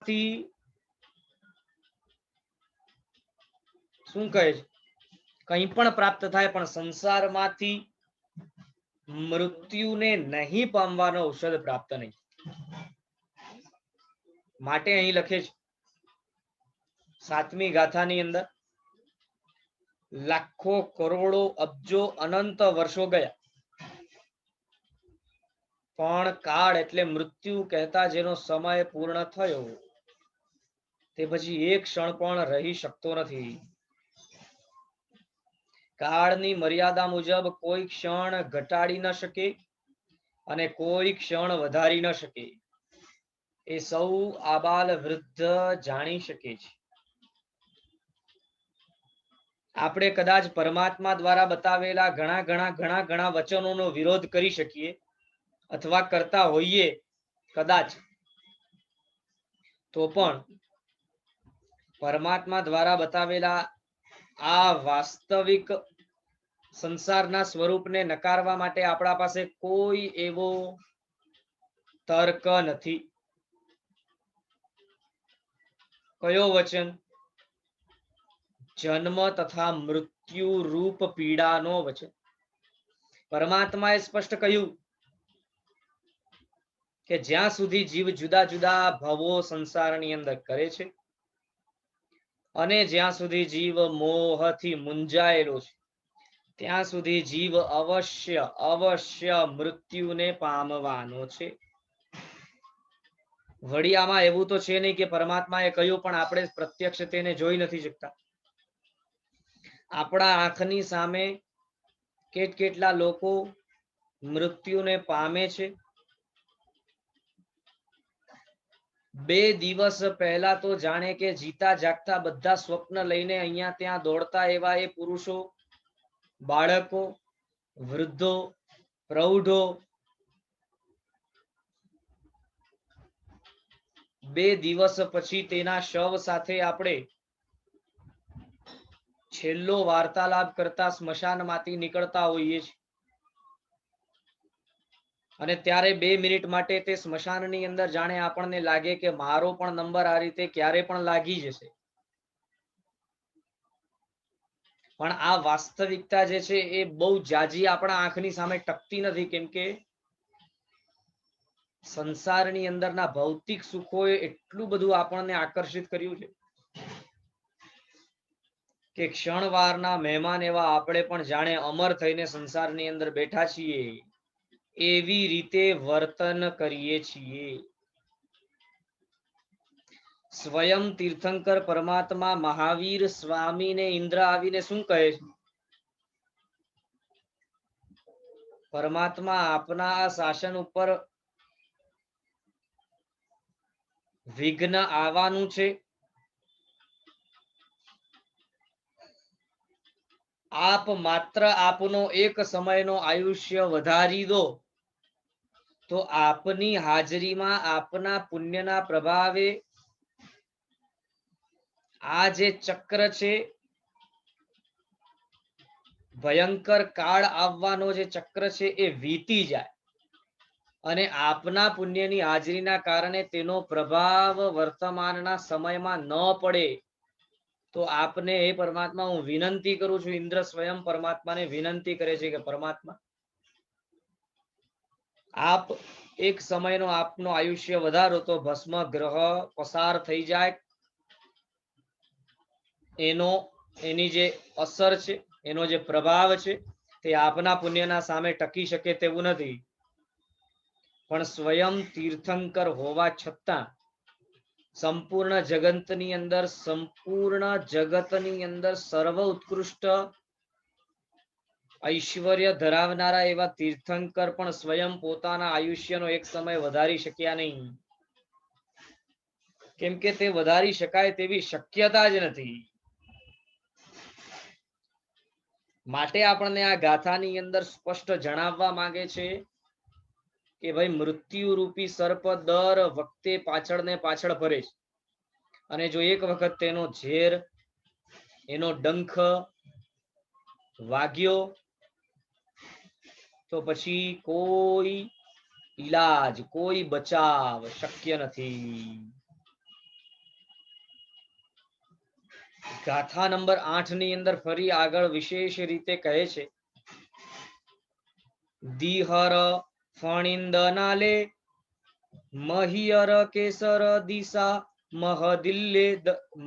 થી શું કહે છે, કંઈ પણ પ્રાપ્ત થાય, પણ સંસારમાંથી મૃત્યુને નહીં પામવાનો ઔષધ પ્રાપ્ત નહીં. માટે અહીં લખે છે 7મી ગાથાની અંદર, લાખો કરોડો અબજો અનંત વર્ષો ગયા, પણ કાળ એટલે મૃત્યુ કહેતા જેનો સમય પૂર્ણ થયો તે પછી એક ક્ષણ પણ રહી શકતો નથી. કાળની મર્યાદા મુજબ કોઈ ક્ષણ ઘટાડી ન શકે અને કોઈ ક્ષણ વધારી ન શકે. એ સૌ આબાલ વૃદ્ધ જાણી શકે છે. આપણે કદાચ પરમાત્મા દ્વારા બતાવેલા ઘણા ઘણા ઘણા ઘણા વચનોનો વિરોધ કરી શકીએ અથવા કરતા હોઈએ કદાચ, તો પણ પરમાત્મા દ્વારા બતાવેલા આ વાસ્તવિક સંસારના સ્વરૂપને નકારવા માટે આપણા પાસે કોઈ એવો તર્ક નથી. કયો વચન? જન્મ તથા મૃત્યુ રૂપ પીડાનો વચન. પરમાત્માએ સ્પષ્ટ કહ્યું કે જ્યાં સુધી જીવ જુદા જુદા ભવો સંસારની અંદર કરે છે અને જ્યાં સુધી જીવ મોહથી મુંજાયેલો છે ત્યાં સુધી જીવ અવશ્ય અવશ્ય મૃત્યુને પામવાનો છે. વળી આમાં એવું તો છે નહીં કે પરમાત્માએ કહ્યું પણ આપણે પ્રત્યક્ષ તેને જોઈ નથી શકતા. આપણા આંખની સામે કેટલા લોકો મૃત્યુને પામે છે. 2 દિવસ પહેલા તો જાણે કે જીતા જાગતા બધા સ્વપ્ન લઈને અહીંયા ત્યાં દોડતા એવા એ પુરુષો, બાળકો, વૃદ્ધો, પ્રૌઢો 2 દિવસ પછી તેના શવ સાથે આપણે છેલ્લો વાર્તાલાપ કરતા સ્મશાનમાંથી નીકળતા હોઈએ છીએ અને ત્યારે 2 મિનિટ માટે તે સ્મશાનની અંદર જાણે આપણને લાગે કે મારો પણ નંબર આ રીતે ક્યારે પણ લાગી જશે. પણ આ વાસ્તવિકતા જે છે એ બહુ જાજી આપણા આંખની સામે ટકતી નથી, કેમ કે સંસારની અંદરના ભૌતિક સુખોએ એટલું બધું આપણને આકર્ષિત કર્યું છે કે ક્ષણવારના મહેમાન એવા આપણે પણ જાણે અમર થઈને સંસારની અંદર બેઠા છીએ એવી રીતે વર્તન કરીએ છીએ. સ્વયં તીર્થંકર પરમાત્મા મહાવીર સ્વામીને ઇન્દ્ર આવીને શું કહે છે? પરમાત્મા આપના શાસન ઉપર વિઘ્ન આવવાનું છે, આપ માત્ર આપનો એક સમયનો આયુષ્ય વધારી દો તો આપની હાજરીમાં આપના પુણ્યના પ્રભાવે આ જે ચક્ર છે, ભયંકર કાળ આવવાનો જે ચક્ર છે એ વીતી જાય અને આપના પુણ્યની હાજરીના કારણે તેનો પ્રભાવ વર્તમાનના સમયમાં ન પડે તો આપને હે પરમાત્મા હું વિનંતી કરું છું. ઇન્દ્ર સ્વયં પરમાત્માને વિનંતી કરે છે કે પરમાત્મા આપ એક સમયનો આપનો આયુષ્ય વધારો તો ભસ્મ ગ્રહ પસાર થઈ જાય, એની જે અસર છે, એનો જે પ્રભાવ છે તે આપના પુણ્યના સામે ટકી શકે તેવું નથી. પણ સ્વયં તીર્થંકર હોવા છતાં સંપૂર્ણ જગતની અંદર સર્વ ઉત્કૃષ્ટ ઐશ્વર્ય ધરાવનારા એવા તીર્થંકર પણ સ્વયં પોતાના આયુષ્યનો એક સમય વધારી શક્યા નહીં, કેમ કે તે વધારી શકાય તેવી શક્યતા જ નથી. માટે આપણને આ ગાથાની અંદર સ્પષ્ટ જણાવવા માંગે છે કે ભાઈ મૃત્યુ રૂપી સર્પ દર વખતે પાછળ ને પાછળ ફરે છે અને જો એક વખત તેનો ઝેર, એનો ડંખ વાગ્યો તો પછી કોઈ ઈલાજ, કોઈ બચાવ શક્ય નથી. ગાથા નંબર 8 ની અંદર ફરી આગળ વિશેષ રીતે કહે છે, દિહર ફણિંદનાલે મહિયર કેસર દિશા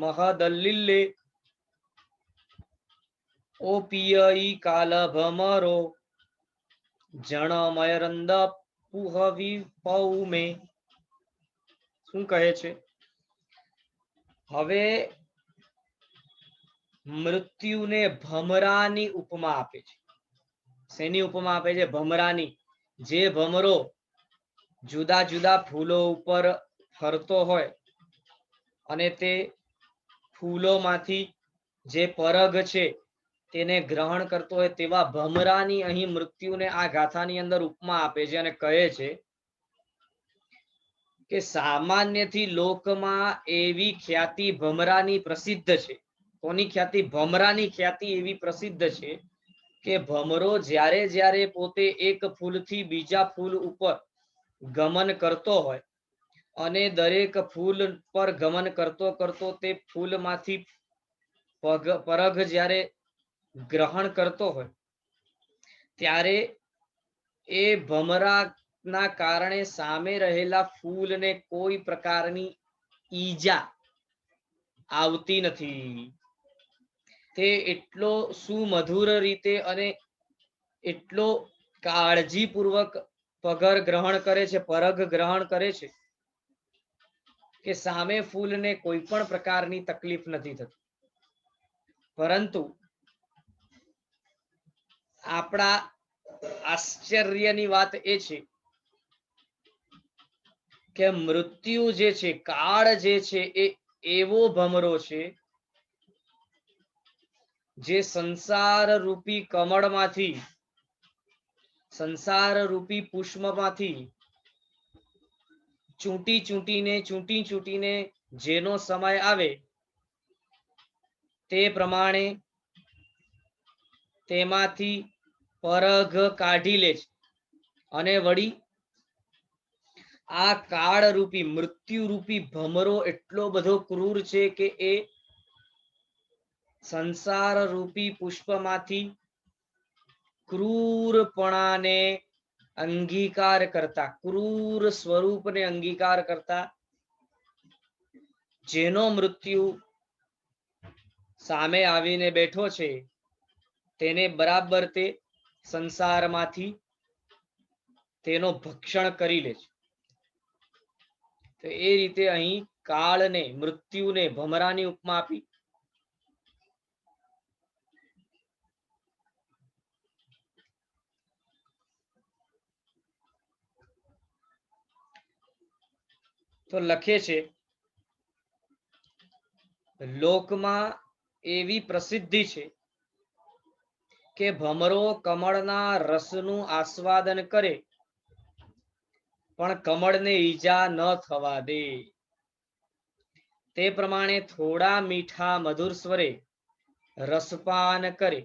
મહદલ્લિલ્લે ઓપિયઈ કાલ ભમરો જણમયરંદ પુહવી પૌમે. શું કહે છે? હવે મૃત્યુને ભમરાની ઉપમા આપે છે. શેની ઉપમા આપે છે? ભમરાની. જે ભમરો જુદા જુદા ફૂલો ઉપર ફરતો હોય અને તે ફૂલોમાંથી જે પરગ છે તેને ગ્રહણ કરતો હોય તેવા ભમરાની અહીં મૃત્યુને આ ગાથાની અંદર ઉપમા આપે છે અને કહે છે કે સામાન્યથી લોકમાં એવી ખ્યાતિ ભમરાની પ્રસિદ્ધ છે. કોની ખ્યાતિ? ભમરાની ખ્યાતિ એવી પ્રસિદ્ધ છે કે ભમરો જ્યારે જ્યારે પોતે એક ફૂલથી બીજા ફૂલ ઉપર ગમન કરતો હોય અને દરેક ફૂલ પર ગમન કરતો કરતો તે ફૂલમાંથી પરગ જ્યારે ગ્રહણ કરતો હોય ત્યારે એ ભમરાના કારણે સામે રહેલા ફૂલને કોઈ પ્રકારની ઈજા આવતી નથી. તે એટલો સુમધુર રીતે અને એટલો કાળજીપૂર્વક પગર ગ્રહણ કરે છે, પરગ ગ્રહણ કરે છે કે સામે ફૂલને કોઈ પણ પ્રકારની તકલીફ નથી થતી. પરંતુ આપણા આશ્ચર્યની વાત એ છે કે મૃત્યુ જે છે, કાળ જે છે, એ એવો ભમરો છે જે સંસાર રૂપી કમળમાંથી, સંસાર રૂપી પુષ્પમાંથી ચૂંટી ચૂંટીને જેનો સમય આવે તે પ્રમાણે તેમાંથી પરગ કાઢી લે છે અને વળી આ કાળ રૂપી મૃત્યુ રૂપી ભમરો એટલો બધો ક્રૂર છે કે એ સંસાર રૂપી પુષ્પમાંથી ક્રૂરપણાને અંગીકાર કરતા, ક્રૂર સ્વરૂપને અંગીકાર કરતા જેનો મૃત્યુ સામે આવીને બેઠો છે તેને બરાબર તે સંસારમાંથી તેનો ભક્ષણ કરી લે છે. તો એ રીતે અહીં કાળને, મૃત્યુને ભમરાની ઉપમા આપી. તો લખે છે, લોકમાં એવી પ્રસિદ્ધિ છે કે ભમરો કમળના રસનું આસ્વાદન કરે પણ કમળને ઈજા ન થવા દે. તે પ્રમાણે થોડા મીઠા મધુર સ્વરે રસપાન કરે.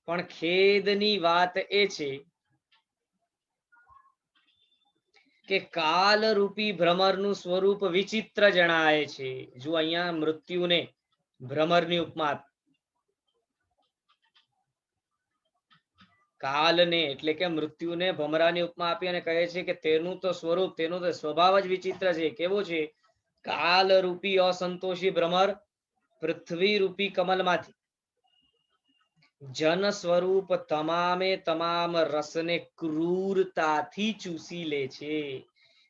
પણ ખેદની વાત એ છે કે કાલ રૂપી ભ્રમરનું સ્વરૂપ વિચિત્ર જણાય છે. જો અહીંયા મૃત્યુને ભ્રમરની ઉપમા, કાલને એટલે કે મૃત્યુને ભમરાની ઉપમા આપી અને કહે છે કે તેનું તો સ્વરૂપ, તેનો તો સ્વભાવ જ વિચિત્ર છે. કેવો છે? કાલ રૂપી અસંતોષી ભ્રમર પૃથ્વી રૂપી કમલમાંથી જન સ્વરૂપ તમામે તમામ રસને ક્રૂરતાથી ચૂસી લે છે.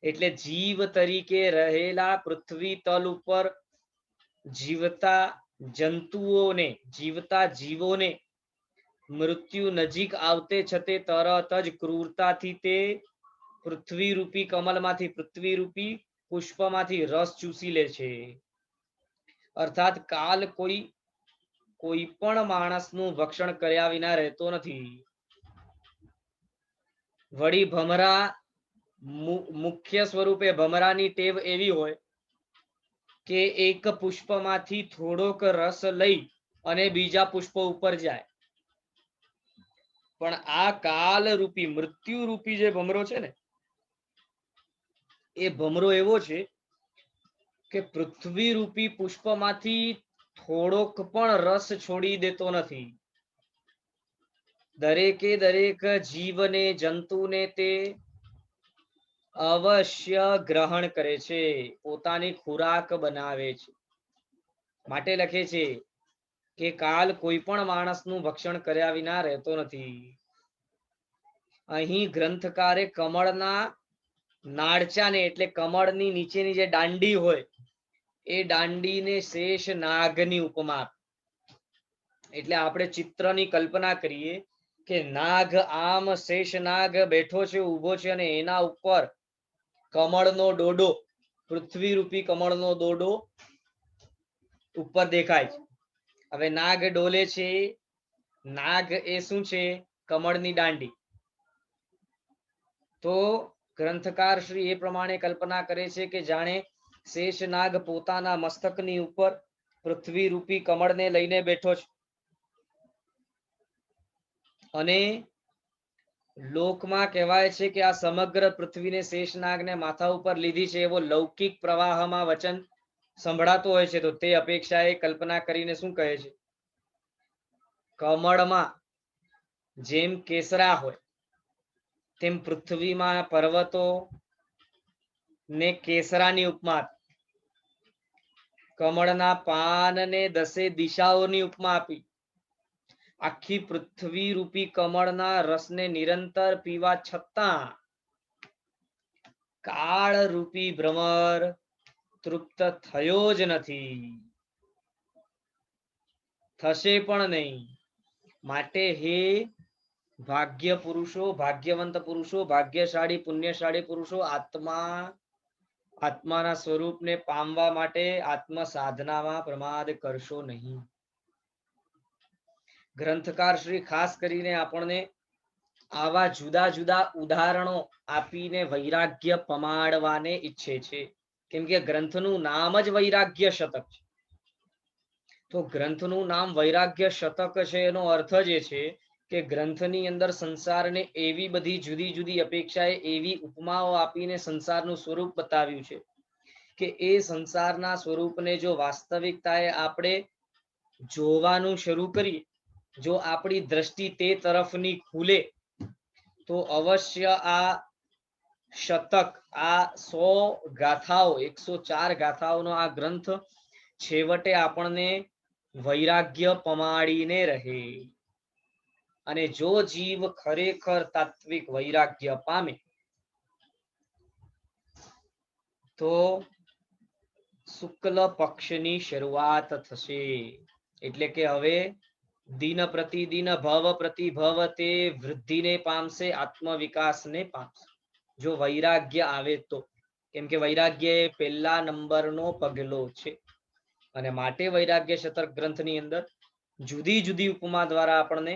એટલે જીવ તરીકે રહેલા પૃથ્વી તલ ઉપર જીવતા જંતુઓને, જીવતા જીવોને મૃત્યુ નજીક આવતે છતે તરત જ ક્રૂરતાથી તે પૃથ્વી રૂપી કમલમાંથી, પૃથ્વી રૂપી પુષ્પમાંથી રસ ચૂસી લે છે. અર્થાત કાલ કોઈ પણ માણસનું ભક્ષણ કર્યા વિના રહેતો નથી. વળી ભમરા મુખ્ય સ્વરૂપે ભમરાની ટેવ એવી હોય કે એક પુષ્પમાંથી થોડોક રસ લઈ અને બીજા પુષ્પ ઉપર જાય. પણ આ કાલ રૂપી, મૃત્યુ રૂપી જે ભમરો છે ને, એ ભમરો એવો છે કે પૃથ્વી રૂપી પુષ્પમાંથી થોડોક પણ રસ છોડી દેતો નથી. દરેકે દરેક જીવને જંતુને તે અવશ્ય ગ્રહણ કરે છે, પોતાની ખોરાક બનાવે છે. માટે લખે છે કે કાલ કોઈ પણ માણસનું ભક્ષણ કર્યા વિના રહેતો નથી. અહીં ગ્રંથકારે કમળના નાળચાને એટલે કમળની નીચેની જે દાંડી હોય એ દાંડીને શેષ નાગની ઉપમા આપી. એટલે આપણે ચિત્રની કલ્પના કરીએ કે નાગ આમ શેષ નાગ બેઠો છે, ઊભો છે, અને એના ઉપર કમળનો ડોડો, પૃથ્વી રૂપી કમળનો દોડો ઉપર દેખાય છે. હવે નાગ ડોલે છે, નાગ એ શું છે? કમળની દાંડી. તો ગ્રંથકાર શ્રી એ પ્રમાણે કલ્પના કરે છે કે જાણે શેષનાગ પોતાના મસ્તકની ઉપર પૃથ્વી રૂપી કમળને લઈને બેઠો છે. અને લોકમાં કહેવાય છે કે આ સમગ્ર પૃથ્વીને શેષનાગને માથા ઉપર લીધી છે, એવો લૌકિક પ્રવાહમાં વચન સંભળાતો હોય છે. તો તે અપેક્ષાએ કલ્પના કરીને શું કહે છે? કમળમાં જેમ કેસરા હોય તેમ પૃથ્વીમાં પર્વતો ને કેસરાની ઉપમા આપી. કમળના પાનને 10 દિશાઓની ઉપમા આપી. આખી પૃથ્વી રૂપી કમળના રસને નિરંતર પીવા છતાં કાળ રૂપી ભ્રમર તૃપ્ત થયો જ નથી, થશે પણ નહીં. માટે હે ભાગ્ય પુરુષો, ભાગ્યવંત પુરુષો, ભાગ્યશાળી પુણ્યશાળી પુરુષો, આત્માના સ્વરૂપને પામવા માટે આત્મ સાધનામાં પ્રમાદ કરશો નહીં. ગ્રંથકાર શ્રી ખાસ કરીને આપણને આવા જુદા જુદા ઉદાહરણો આપીને વૈરાગ્ય પમાડવાને ઈચ્છે છે. કેમ કે ગ્રંથનું નામ જ વૈરાગ્ય શતક છે. તો ગ્રંથનું નામ વૈરાગ્ય શતક છે, એનો અર્થ જ એ છે કે ગ્રંથની અંદર સંસારને એવી બધી જુદી જુદી અપેક્ષાએ એવી ઉપમાઓ આપીને સંસારનું સ્વરૂપ બતાવ્યું છે કે એ સંસારના સ્વરૂપને જો વાસ્તવિકતાએ આપણે જોવાનું શરૂ કરીએ, જો આપણી દ્રષ્ટિ તે તરફની ખુલે, તો અવશ્ય આ શતક, આ 100 ગાથાઓ, 104 ગાથાઓનો આ ગ્રંથ છેવટે આપણને વૈરાગ્ય પમાડીને રહે. અને જો જીવ ખરેખર તાત્વિક વૈરાગ્ય પામે તો શુક્લ પક્ષની શરૂઆત થશે. એટલે કે હવે દિન પ્રતિદિન ભવ પ્રતિભવ તે વૃદ્ધિને પામશે, આત્મવિકાસને પામશે, જો વૈરાગ્ય આવે તો. કેમ કે વૈરાગ્ય એ પહેલા નંબરનો પગલો છે. અને માટે વૈરાગ્ય શતક ગ્રંથની અંદર જુદી જુદી ઉપમા દ્વારા આપણને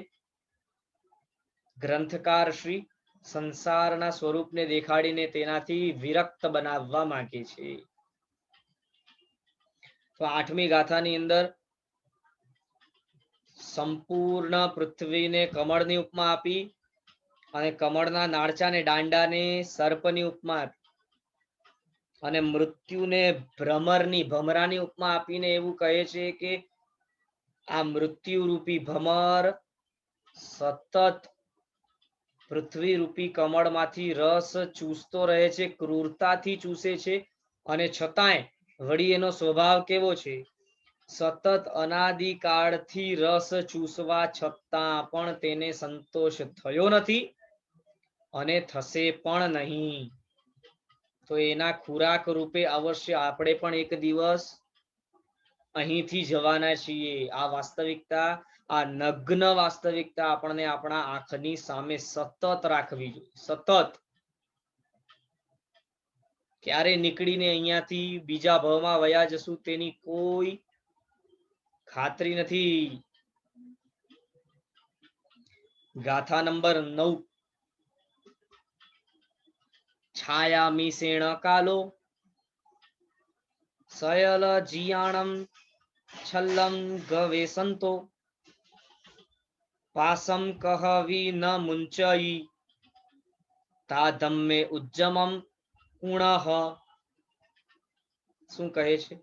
ગ્રંથકાર શ્રી સંસારના સ્વરૂપને દેખાડીને તેનાથી વિરક્ત બનાવવા માંગે છે. તો 8મી ગાથાની અંદર સંપૂર્ણ પૃથ્વીને કમળની ઉપમા આપી અને કમળના નાળચાને, દાંડાને સર્પની ઉપમા આપી અને મૃત્યુને ભમરાની ઉપમા આપીને એવું કહે છે કે આ મૃત્યુ રૂપી ભમર સતત પૃથ્વી રૂપી કમળમાંથી રસ ચૂસતો રહે છે, ક્રૂરતાથી ચૂસે છે, અને છતાંય વળી એનો સ્વભાવ કેવો છે? સતત અનાદિકાળથી રસ ચૂસવા છતાં પણ તેને સંતોષ થયો નથી અને થશે પણ નહીં. તો એના ખોરાક રૂપે અવશ્ય આપણે પણ એક દિવસ અહીંથી જવાના છીએ. આ વાસ્તવિકતા, આ નગ્ન વાસ્તવિકતા આપણને આપણા આંખની સામે સતત રાખવી જોઈએ. સતત. ક્યારે નીકળીને અહીંયાથી બીજા ભવમાં વયા જશું તેની કોઈ ખાતરી નથી. ગાથા નંબર 9. છાયામી શેણ કાલો સયલ જીયાણમ છલ્લમ ગવેસંતો પાસમ કહવી ન મુંચઈ તાધમ્મે ઉજ્જમમ ઉણઃ. શું કહે છે?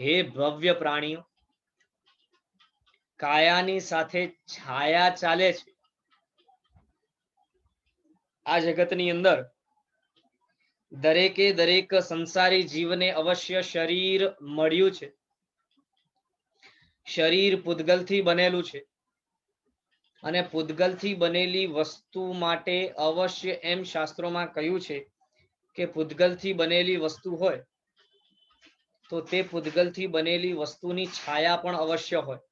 હે ભવ્ય પ્રાણીઓ, કાયાની સાથે છાયા ચાલે છે. આ જગતની અંદર દરેકે દરેક સંસારી જીવને અવશ્ય શરીર મળ્યું છે. શરીર પૂતગલથી બનેલું છે અને પૂતગલથી બનેલી વસ્તુ માટે અવશ્ય એમ શાસ્ત્રોમાં કહ્યું છે કે પૂતગલથી બનેલી વસ્તુ હોય તો તે પૂતગલથી બનેલી વસ્તુની છાયા પણ અવશ્ય હોય.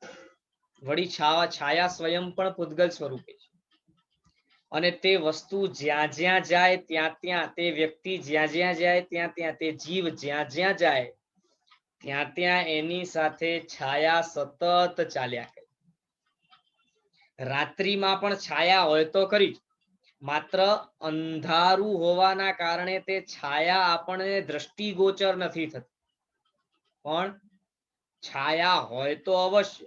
વળી છાયા સ્વયં પણ પૂતગલ સ્વરૂપે છે અને તે વસ્તુ જ્યાં જ્યાં જાય ત્યાં ત્યાં, તે વ્યક્તિ જ્યાં જ્યાં જાય ત્યાં ત્યાં, તે જીવ જ્યાં જ્યાં જાય ત્યાં ત્યાં એની સાથે છાયા સતત ચાલ્યા કરે. રાત્રિમાં પણ છાયા હોય તો ખરી, માત્ર અંધારું હોવાના કારણે તે છાયા આપણને દ્રષ્ટિગોચર નથી થતી, પણ છાયા હોય તો અવશ્ય.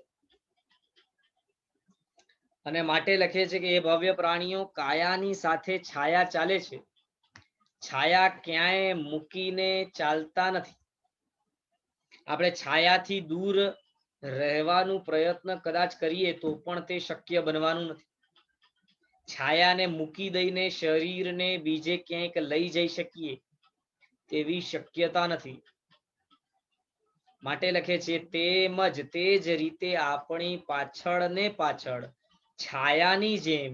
અને માટે લખે છે કે એ ભવ્ય પ્રાણીઓ કાયાની સાથે છાયા ચાલે છે. છાયા ક્યાંય મૂકીને ચાલતા નથી. આપણે છાયાથી દૂર રહેવાનો પ્રયત્ન કદાચ કરીએ તો પણ તે શક્ય બનવાનું નથી. છાયાને મૂકી દઈને શરીરને બીજે ક્યાંક લઈ જઈ શકીએ તેવી શક્યતા નથી. માટે લખે છે તેમજ તે જ રીતે આપણી પાછળ ને પાછળ છાયાની જેમ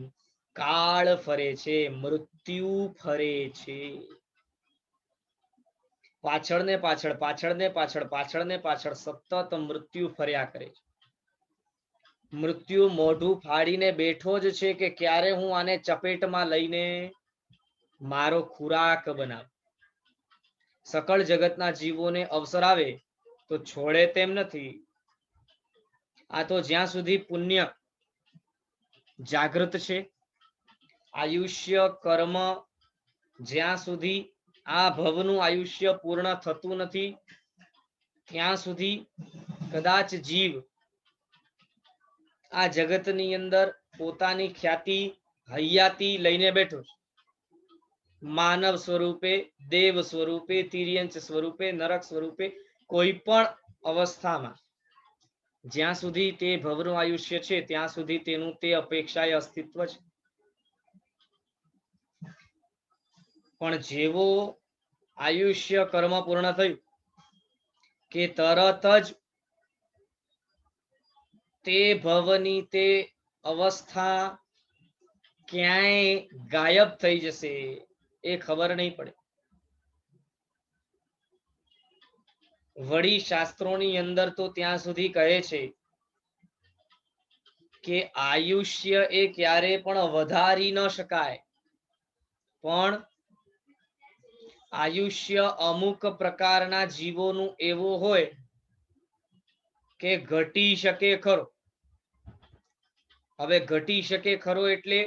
કાળ ફરે છે, મૃત્યુ ફરે છે. પાછળ ને પાછળ, પાછળ ને પાછળ, પાછળ ને પાછળ સતત મૃત્યુ ફર્યા કરે છે. મૃત્યુ મોઢું ફાડીને બેઠો જ છે કે ક્યારે હું આને ચપેટમાં લઈને મારો ખોરાક બનાવ. સકળ જગતના જીવોને અવસર આવે તો છોડે તેમ નથી. આ તો જ્યાં સુધી પુણ્ય જાગૃત છે, આયુષ્ય કર્મ જ્યાં સુધી આ ભવનું આયુષ્ય પૂર્ણ થતું નથી ત્યાં સુધી કદાચ જીવ આ જગતની અંદર પોતાની ખ્યાતિ હૈયાતી લઈને બેઠો છે. માનવ સ્વરૂપે, દેવ સ્વરૂપે, તિર્યંચ સ્વરૂપે, નરક સ્વરૂપે, કોઈ પણ અવસ્થામાં જ્યાં સુધી તે ભવનું આયુષ્ય છે ત્યાં સુધી તેનું તે અપેક્ષાએ અસ્તિત્વ છે. પણ જેવો આયુષ્ય કર્મ પૂર્ણ થયું કે તરત જ તે ભવની તે અવસ્થા ક્યાંય ગાયબ થઈ જશે એ ખબર નહીં પડે. વળી શાસ્ત્રોની અંદર તો ત્યાં સુધી કહે છે કે આયુષ્ય એ ક્યારે પણ વધારી ન શકાય, પણ આયુષ્ય અમુક પ્રકારના જીવોનું એવું હોય કે ઘટી શકે ખરો. હવે ઘટી શકે ખરો એટલે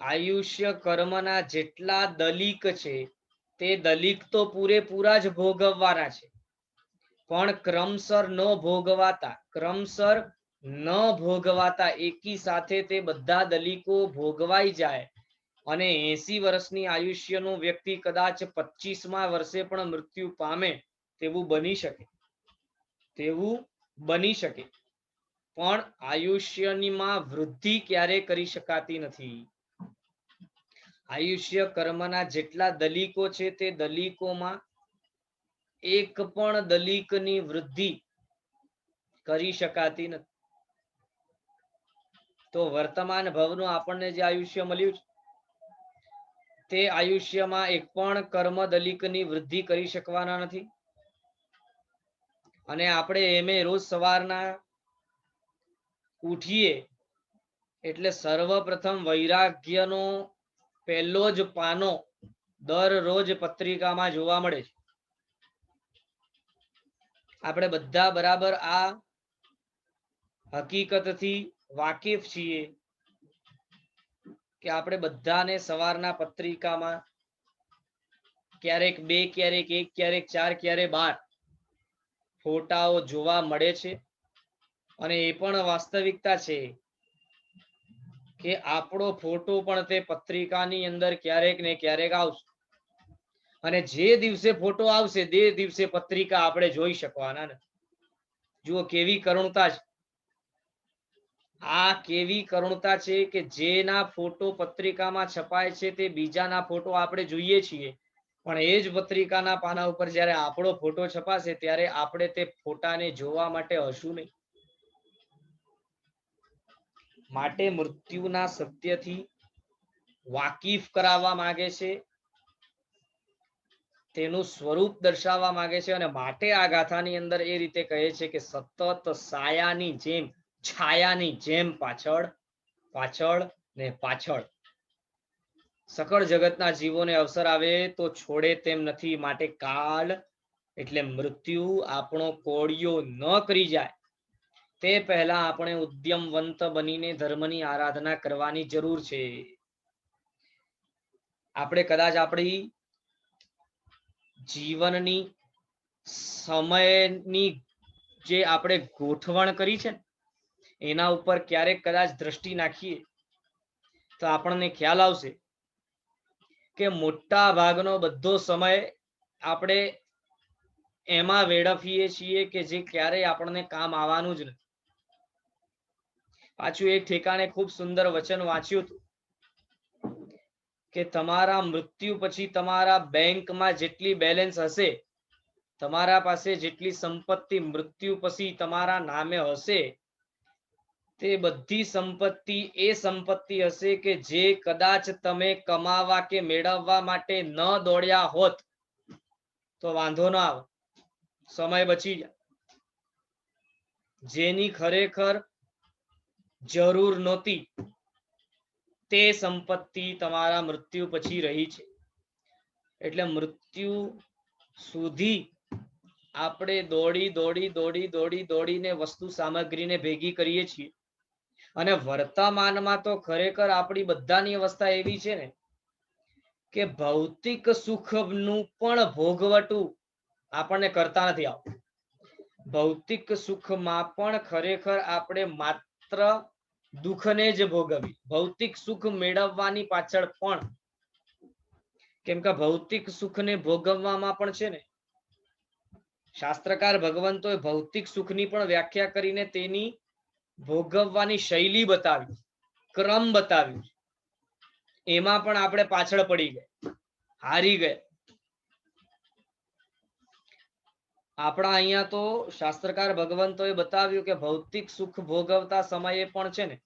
આયુષ્ય કર્મના જેટલા દલિક છે તે દલિક તો પૂરેપૂરા જ ભોગવવાના છે, પણ ક્રમસર ન ભોગવાતા એકી સાથે તે બધા દલિકો ભોગવાઈ જાય અને 80 વર્ષની આયુષ્યનો વ્યક્તિ કદાચ 25મા વર્ષે પણ મૃત્યુ પામે તેવું બની શકે. પણ આયુષ્યમાં વૃદ્ધિ ક્યારે કરી શકાતી નથી. આયુષ્ય કર્મના જેટલા દલિકો છે તે દલિકોમાં એક પણ દલિકની વૃદ્ધિ કરી શકાતી નથી. તો વર્તમાન ભવનું આપણને જે આયુષ્ય મળ્યું છે તે આયુષ્યમાં એક પણ કર્મ દલિકની વૃદ્ધિ કરી શકવાના નથી. અને આપણે એમે રોજ સવારના ઉઠીએ એટલે સર્વપ્રથમ વૈરાગ્યનો પહેલો જ પાનો દરરોજ પત્રિકામાં જોવા મળે છે. આપણે બધા બરાબર આ હકીકતથી વાકેફ છીએ કે આપણે બધાને સવારના પત્રિકામાં ક્યારેક 2, ક્યારેક 1, ક્યારેક 4, ક્યારેક 12 ફોટાઓ જોવા મળે છે. અને એ પણ વાસ્તવિકતા છે કે આપણો ફોટો પણ તે પત્રિકાની અંદર ક્યારેક ને ક્યારેક આવશે. અને જે દિવસે ફોટો આવશે તે દિવસે પત્રિકા આપણે જોઈ શકવાના નથી. જુઓ કેવી કરુણતા છે. આ કેવી કરુણતા છે કે જેના ફોટો પત્રિકામાં છપાય છે તે બીજાના ફોટો આપણે જોઈએ છીએ, પણ એ જ પત્રિકાના પાના ઉપર જ્યારે આપણો ફોટો છપાશે ત્યારે આપણે તે ફોટાને જોવા માટે હશું નહીં. માટે મૃત્યુના સત્યથી વાકીફ કરાવવા માંગે છે, તેનું સ્વરૂપ દર્શાવવા માંગે છે, અને માટે આ ગાથાની અંદર એ રીતે કહે છે કે સતત સાયાની જેમ, છાયાની જેમ પાછળ પાછળ ને પાછળ સકળ જગતના જીવોને અવસર આવે તો છોડે તેમ નથી. માટે કાળ એટલે મૃત્યુ આપણો કોળિયો ન કરી જાય તે પહેલા આપણે ઉદ્યમવંત બનીને ધર્મની આરાધના કરવાની જરૂર છે. આપણે કદાચ આપણી જીવનની સમયની જે આપણે ગોઠવણ કરી છે એના ઉપર ક્યારેક કદાચ દ્રષ્ટિ નાખીએ તો આપણને ખ્યાલ આવશે કે મોટા ભાગનો બધો સમય આપણે એમાં વેડફીએ છીએ કે જે ક્યારેય આપણને કામ આવવાનું જ નથી. પાછું એક ઠેકાણે ખૂબ સુંદર વચન વાંચ્યું હતું કે તમારા મૃત્યુ પછી તમારા બેંકમાં જેટલી બેલેન્સ હશે, તમારા પાસે જેટલી સંપત્તિ મૃત્યુ પછી તમારા નામે હશે, તે બધી સંપત્તિ એ સંપત્તિ હશે કે જે કદાચ તમે કમાવા કે મેળવવા માટે ન દોડ્યા હોત તો વાંધો ના આવે, સમય બચી જાય. જેની ખરેખર જરૂર નહોતી તે સંપત્તિ તમારા મૃત્યુ પછી રહી છે. એટલે મૃત્યુ સુધી આપણે દોડી દોડી દોડી દોડી દોડીને વસ્તુ સામગ્રીને ભેગી કરીએ છીએ, અને વર્તમાનમાં તો ખરેખર આપણી બધાની અવસ્થા એવી છે ને કે ભૌતિક સુખનું પણ ભોગવટું આપણને કરતા નથી આવતું. ભૌતિક સુખમાં પણ ખરેખર આપણે માત્ર દુઃખને જ ભોગવી, ભૌતિક સુખ મેળવવાની પાછળ પણ, કેમ કે ભૌતિક સુખને ભોગવવામાં પણ છે ને શાસ્ત્રકાર ભગવંતોએ ભૌતિક સુખની પણ વ્યાખ્યા કરીને તેની ભોગવવાની શૈલી બતાવી, ક્રમ બતાવ્યું. એમાં પણ આપણે પાછળ પડી ગયા, હારી ગયા. આપણા અહીંયા તો શાસ્ત્રકાર ભગવંતોએ બતાવ્યું કે ભૌતિક સુખ ભોગવતા સમયે પણ છે ને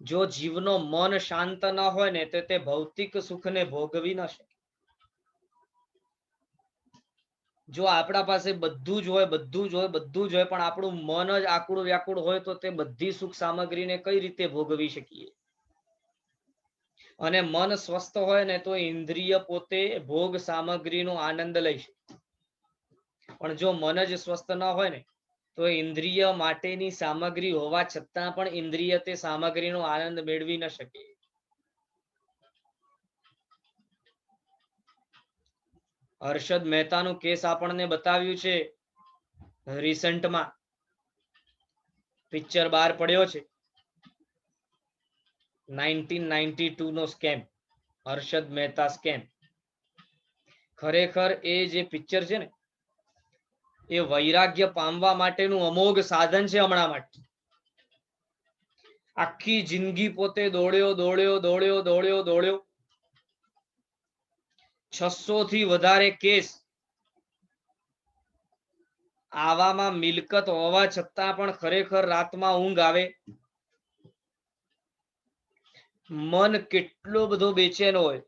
જો જીવનો મન શાંત ન હોય ને તો તે ભૌતિક સુખને ભોગવી ન શકે. જો આપણા પાસે બધું જ હોય, બધું જ હોય, બધું જ હોય, પણ આપણું મન જ આકુળ વ્યાકુળ હોય તો તે બધી સુખ સામગ્રીને કઈ રીતે ભોગવી શકીએ? અને મન સ્વસ્થ હોય ને તો ઇન્દ્રિય પોતે ભોગ સામગ્રીનો આનંદ લઈ શકે. પણ જો મન જ સ્વસ્થ ન હોય ને તો ઇન્દ્રિય માટેની સામગ્રી હોવા છતાં પણ ઇન્દ્રિય તે સામગ્રીનો આનંદ મેળવી ન શકે. હર્ષદ મહેતાનું કેસ આપણને બતાવ્યું છે. રિસન્ટમાં પિક્ચર બહાર પડ્યો છે 1992 નો સ્કેમ, હર્ષદ મહેતા સ્કેમ. ખરેખર એ જે પિક્ચર છે ને એ વૈરાગ્ય પામવા માટેનું અમોઘ સાધન છે. હમણાં માટે આખી જિંદગી પોતે દોડ્યો દોડ્યો દોડ્યો દોડ્યો દોડ્યો, 600 થી વધારે કેસ, આવામાં મિલકત હોવા છતાં પણ ખરેખર રાતમાં ઊંઘ આવે? મન કેટલો બધો બેચેન હોય,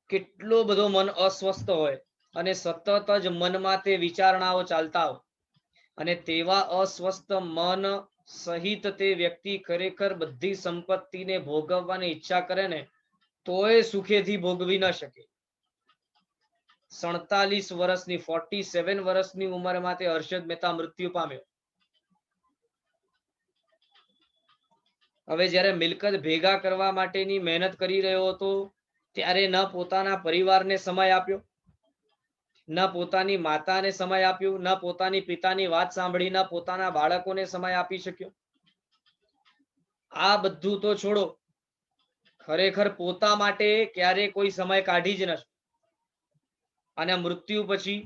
કેટલો બધો મન અસ્વસ્થ હોય, અને સતત જ મનમાં તે વિચારણાઓ ચાલતા હોય, અને તેવા અસ્વસ્થ મન સહિત તે વ્યક્તિ ખરેખર બધી સંપત્તિને ભોગવવાની ઈચ્છા કરે ને તોય સુખેથી ભોગવી ન શકે. 47 વર્ષની 47 વર્ષની ઉંમરમાં તે હર્ષદ મહેતા મૃત્યુ પામ્યો. હવે જ્યારે મિલકત ભેગા કરવા માટેની મહેનત કરી રહ્યો હતો ત્યારે ન પોતાના પરિવારને સમય આપ્યો, ન પોતાની માતાને સમય આપ્યો, ન પોતાની પિતાની વાત સાંભળી, ન પોતાના બાળકોને સમય આપી શક્યો. આ બધું તો છોડો, ખરેખર પોતા માટે ક્યારે કોઈ સમય કાઢી જ નથી. અને મૃત્યુ પછી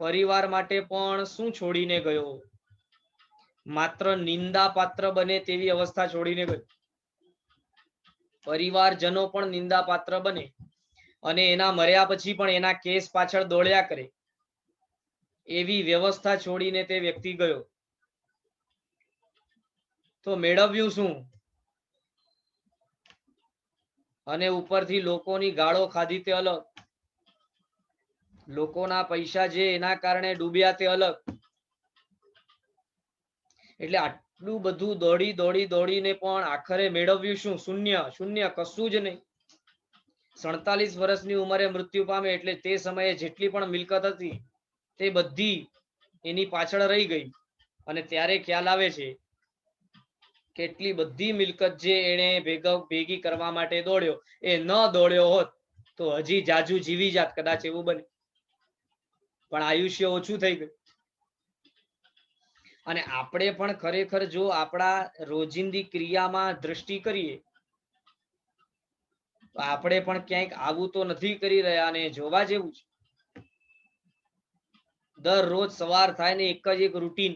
પરિવાર માટે પણ શું છોડીને ગયો? માત્ર નિંદા પાત્ર બને તેવી અવસ્થા છોડીને ગયો. પરિવારજનો પણ નિંદા પાત્ર બને અને એના મર્યા પછી પણ એના કેસ પાછળ દોડ્યા કરે એવી વ્યવસ્થા છોડીને તે વ્યક્તિ ગયો. તો મેળવ્યું શું? અને ઉપરથી લોકોની ગાળો ખાધી તે અલગ, લોકોના પૈસા જે એના કારણે ડૂબ્યા તે અલગ. એટલે આટલું બધું દોડી દોડી દોડીને પણ આખરે મેળવ્યું શું? શૂન્ય. શૂન્ય, કશું જ નહીં. 47 વર્ષની ઉંમરે મૃત્યુ પામે એટલે તે સમયે જેટલી પણ મિલકત હતી તે બધી એની પાછળ રહી ગઈ. અને ત્યારે ખ્યાલ આવે છે કેટલી બધી મિલકત જે એને ભેગી કરવા માટે દોડ્યો, એ ન દોડ્યો હોત તો હજી જાજુ જીવી જાત, કદાચ એવું બને. પણ આયુષ્ય ઓછું થઈ ગયું. અને આપણે પણ ખરેખર જો આપણા રોજિંદી ક્રિયામાં દ્રષ્ટિ કરીએ તો આપણે પણ ક્યાંક આવું તો નથી કરી રહ્યા. અને જોવા જેવું છે, દરરોજ સવાર થાય ને એક જ એક રૂટીન,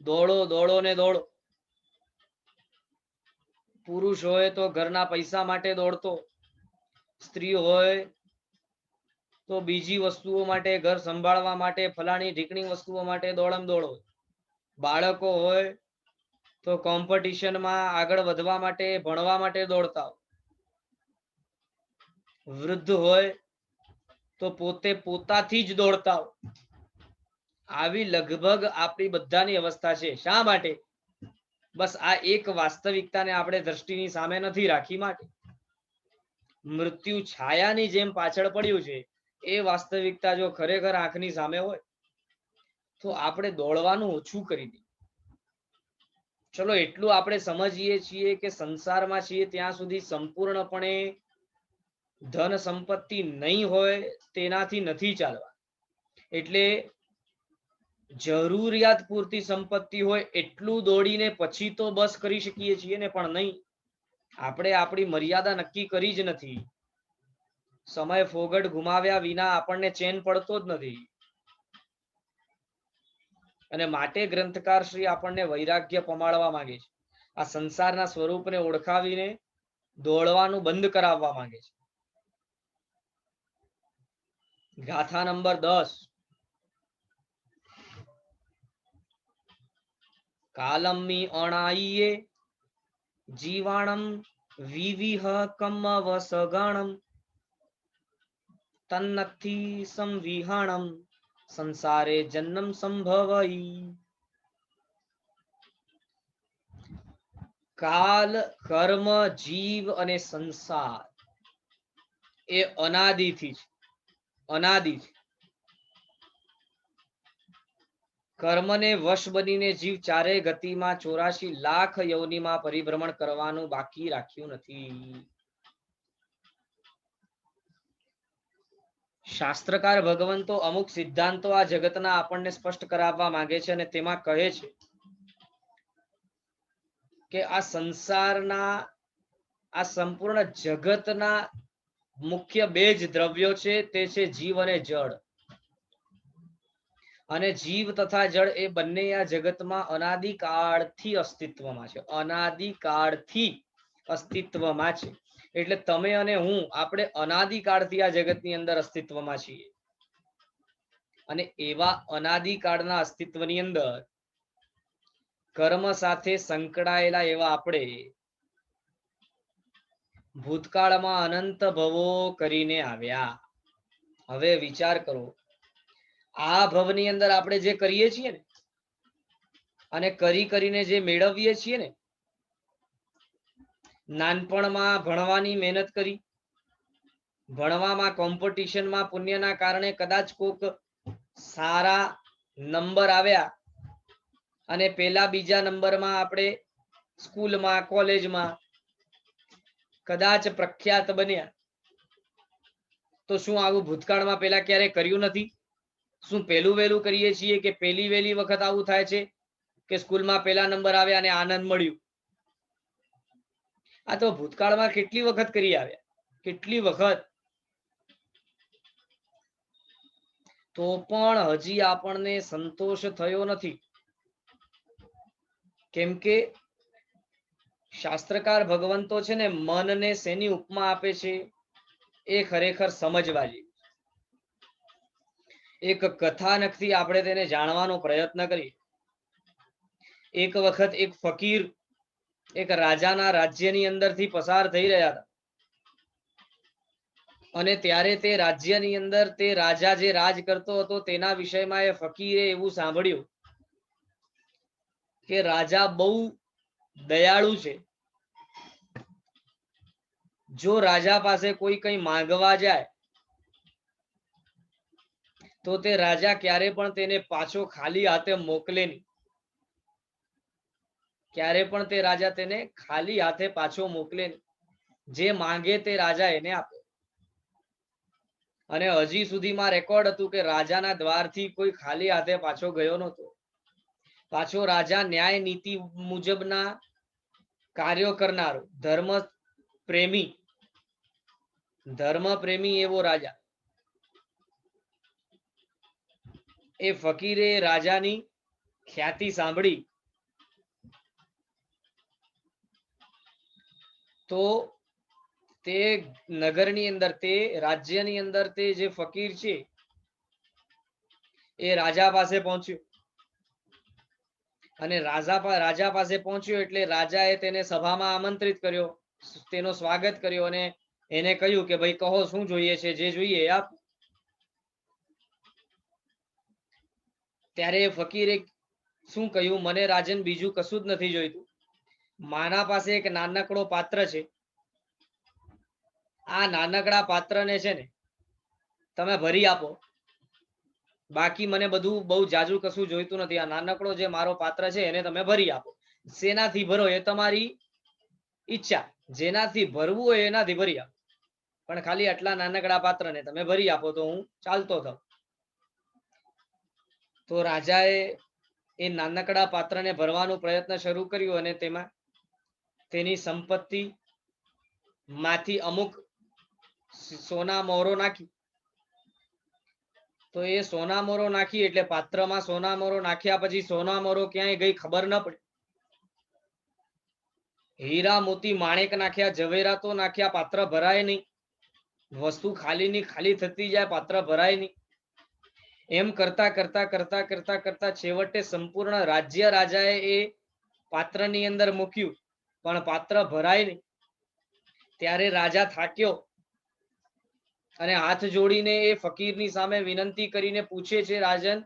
દોડો દોડો ને દોડો. પુરુષ હોય તો ઘરના પૈસા માટે દોડતો, સ્ત્રી હોય તો બીજી વસ્તુઓ માટે, ઘર સંભાળવા માટે, ફલાણી ઢીકણી વસ્તુઓ માટે દોડમ દોડો. બાળકો હોય તો કોમ્પિટિશનમાં આગળ વધવા માટે, ભણવા માટે દોડતા. વૃદ્ધ હોય તો પોતે પોતાથી જ દોડતા. આવી લગભગ આપણી બધાની અવસ્થા છે. શા માટે? બસ આ એક વાસ્તવિકતાને આપણે દ્રષ્ટિની સામે નથી રાખી માટે. મૃત્યુ છાયાની જેમ પાછળ પડ્યું છે, એ વાસ્તવિકતા જો ખરેખર આંખની સામે હોય તો આપણે દોડવાનું ઓછું કરી દઈએ. ચલો એટલું આપણે સમજીએ છીએ કે સંસારમાં છીએ ત્યાં સુધી સંપૂર્ણપણે ધન સંપત્તિ નહીં હોય તેનાથી નથી ચાલવા. એટલે જરૂરિયાત પૂરતી સંપત્તિ હોય એટલું દોડીને પછી તો બસ કરી શકીએ છીએ ને, પણ નહીં. આપણે આપણી મર્યાદા નક્કી કરી જ નથી. સમય ફોગટ ગુમાવ્યા વિના આપણને ચેન પડતો જ નથી. અને માટે ગ્રંથકાર શ્રી આપણને વૈરાગ્ય પમાડવા માંગે છે. આ સંસારના સ્વરૂપને ઓળખાવીને દોડવાનું બંધ કરાવવા માંગે છે. ગાથા નંબર 10. કાલમ્મી અણાઈએ જીવાણમ વિવિહ કમવસગણમ તન્નથી સંવિહાણમ સંસારે જન્મ સંભવઈ. કાલ, કર્મ, જીવ અને સંસાર એ અનાદિથી છે. અનાદિ છે. કર્મને વશ બનીને જીવ ચારે ગતિમાં 84 લાખ યોનિમાં પરિભ્રમણ કરવાનું બાકી રાખ્યું નથી. શાસ્ત્રકાર ભગવંતો અમુક સિદ્ધાંતો આ જગતના આપણને સ્પષ્ટ કરાવવા માંગે છે અને તેમાં કહે છે કે આ સંસારના, આ સંપૂર્ણ જગતના મુખ્ય બે જ દ્રવ્યો છે, તે છે જીવ અને જળ. અને જીવ તથા જળ એ બંને આ જગતમાં અનાદિકાળથી અસ્તિત્વમાં છે. અનાદિકાળથી અસ્તિત્વમાં છે. એટલે તમે અને હું, આપણે અનાદિકાળથી આ જગતની અંદર અસ્તિત્વમાં છીએ. અને એવા અનાદિકાળના અસ્તિત્વની અંદર કર્મ સાથે સંકળાયેલા એવા આપણે ભૂતકાળમાં અનંત ભવો કરીને આવ્યા. હવે વિચાર કરો, આ ભવની અંદર આપણે જે કરીએ છીએ ને, અને કરીને જે મેળવીએ છીએ ને, નાનપણમાં ભણવાની મહેનત કરી, ભણવામાં કોમ્પિટિશનમાં પુણ્યના કારણે કદાચ કોક સારા નંબર આવ્યા અને પેલા બીજા નંબરમાં આપણે સ્કૂલમાં, કોલેજમાં કદાચ પ્રખ્યાત બન્યા, તો શું આવું ભૂતકાળમાં પેલા ક્યારે કર્યું નથી? શું પેલું વહેલું કરીએ છીએ કે પેલી વહેલી વખત આવું થાય છે કે સ્કૂલમાં પેલા નંબર આવ્યા અને આનંદ મળ્યું? આ તો ભૂતકાળમાં કેટલી વખત કરી આવ્યા, કેટલી વખત. તો પણ હજી આપણને સંતોષ થયો નથી. કેમ કે શાસ્ત્રકાર ભગવંતો છે ને મનને શેની ઉપમા આપે છે એ ખરેખર સમજવા જેવી. એક કથાનકથી આપણે તેને જાણવાનો પ્રયત્ન કરીએ. એક વખત એક ફકીર એક રાજાના રાજ્યની અંદરથી પસાર થઈ રહ્યા હતા, અને ત્યારે તે રાજ્યની અંદર તે રાજા જે રાજ કરતો હતો તેના વિષયમાં એ ફકીરે એવું સાંભળ્યું કે રાજા બહુ દયાળુ છે. જો રાજા પાસે કોઈ કંઈ માંગવા જાય તો તે રાજા ક્યારે પણ તેને પાછો ખાલી હાથે મોકલે નહીં. ક્યારે પણ તે રાજા તેને ખાલી હાથે પાછો મોકલે નહીં. જે માંગે તે રાજા એને આપે. અને હજી સુધીમાં રેકોર્ડ હતું કે રાજાના દ્વારથી કોઈ ખાલી હાથે પાછો ગયો નહોતો. પાછો રાજા ન્યાય નીતિ મુજબના કાર્યો કરનારો ધર્મ પ્રેમી એવો રાજા. એ ફકીરે રાજાની ખ્યાતિ સાંભળી તો તે નગરની અંદર તે રાજ્યની અંદર તે જે ફકીર છે એ રાજા પાસે પહોંચ્યો, અને રાજા પાસે પહોંચ્યો એટલે રાજાએ તેને સભામાં આમંત્રિત કર્યો, તેનો સ્વાગત કર્યો અને એને કહ્યું કે ભાઈ કહો શું જોઈએ છે, જે જોઈએ આપ. ત્યારે ફકીરે શું કહ્યું, મને રાજન બીજું કશું જ નથી જોઈતું. મારા પાસે એક નાનકડો પાત્ર છે. આ નાનકડા પાત્રને છે ને તમે ભરી આપો. બાકી મને બધું બહુ જાજુ કશું જોઈતું નથી. આ નાનકડો જે મારો પાત્ર છે એને તમે ભરી આપો. શેનાથી ભરો એ તમારી ઈચ્છા. જેનાથી ભરવું હોય એનાથી ભરી આપો, પણ ખાલી આટલા નાનકડા પાત્રને તમે ભરી આપો તો હું ચાલતો થાઉં. તો રાજાએ એ નાનકડા પાત્રને ભરવાનો પ્રયત્ન શરૂ કર્યો અને તેમાં તેની સંપત્તિ માંથી અમુક સોના મોરો નાખી. તો એ સોના મોરો નાખી એટલે પાત્રમાં સોના મોરો નાખ્યા પછી સોના મોરો ક્યાંય ગઈ ખબર ન પડી. હીરા મોતી માણેક નાખ્યા, ઝવેરાતો નાખ્યા, પાત્ર ભરાય નહીં. વસ્તુ ખાલી ની ખાલી થતી જાય, પાત્ર ભરાય નહીં. એમ કરતા કરતા કરતા કરતા કરતા છેવટે સંપૂર્ણ રાજ્ય રાજાએ એ પાત્રની અંદર મૂક્યું, પણ પાત્ર ભરાય નહીં. ત્યારે રાજા થાક્યો અને હાથ જોડીને એ ફકીરની સામે વિનંતી કરીને પૂછે છે રાજન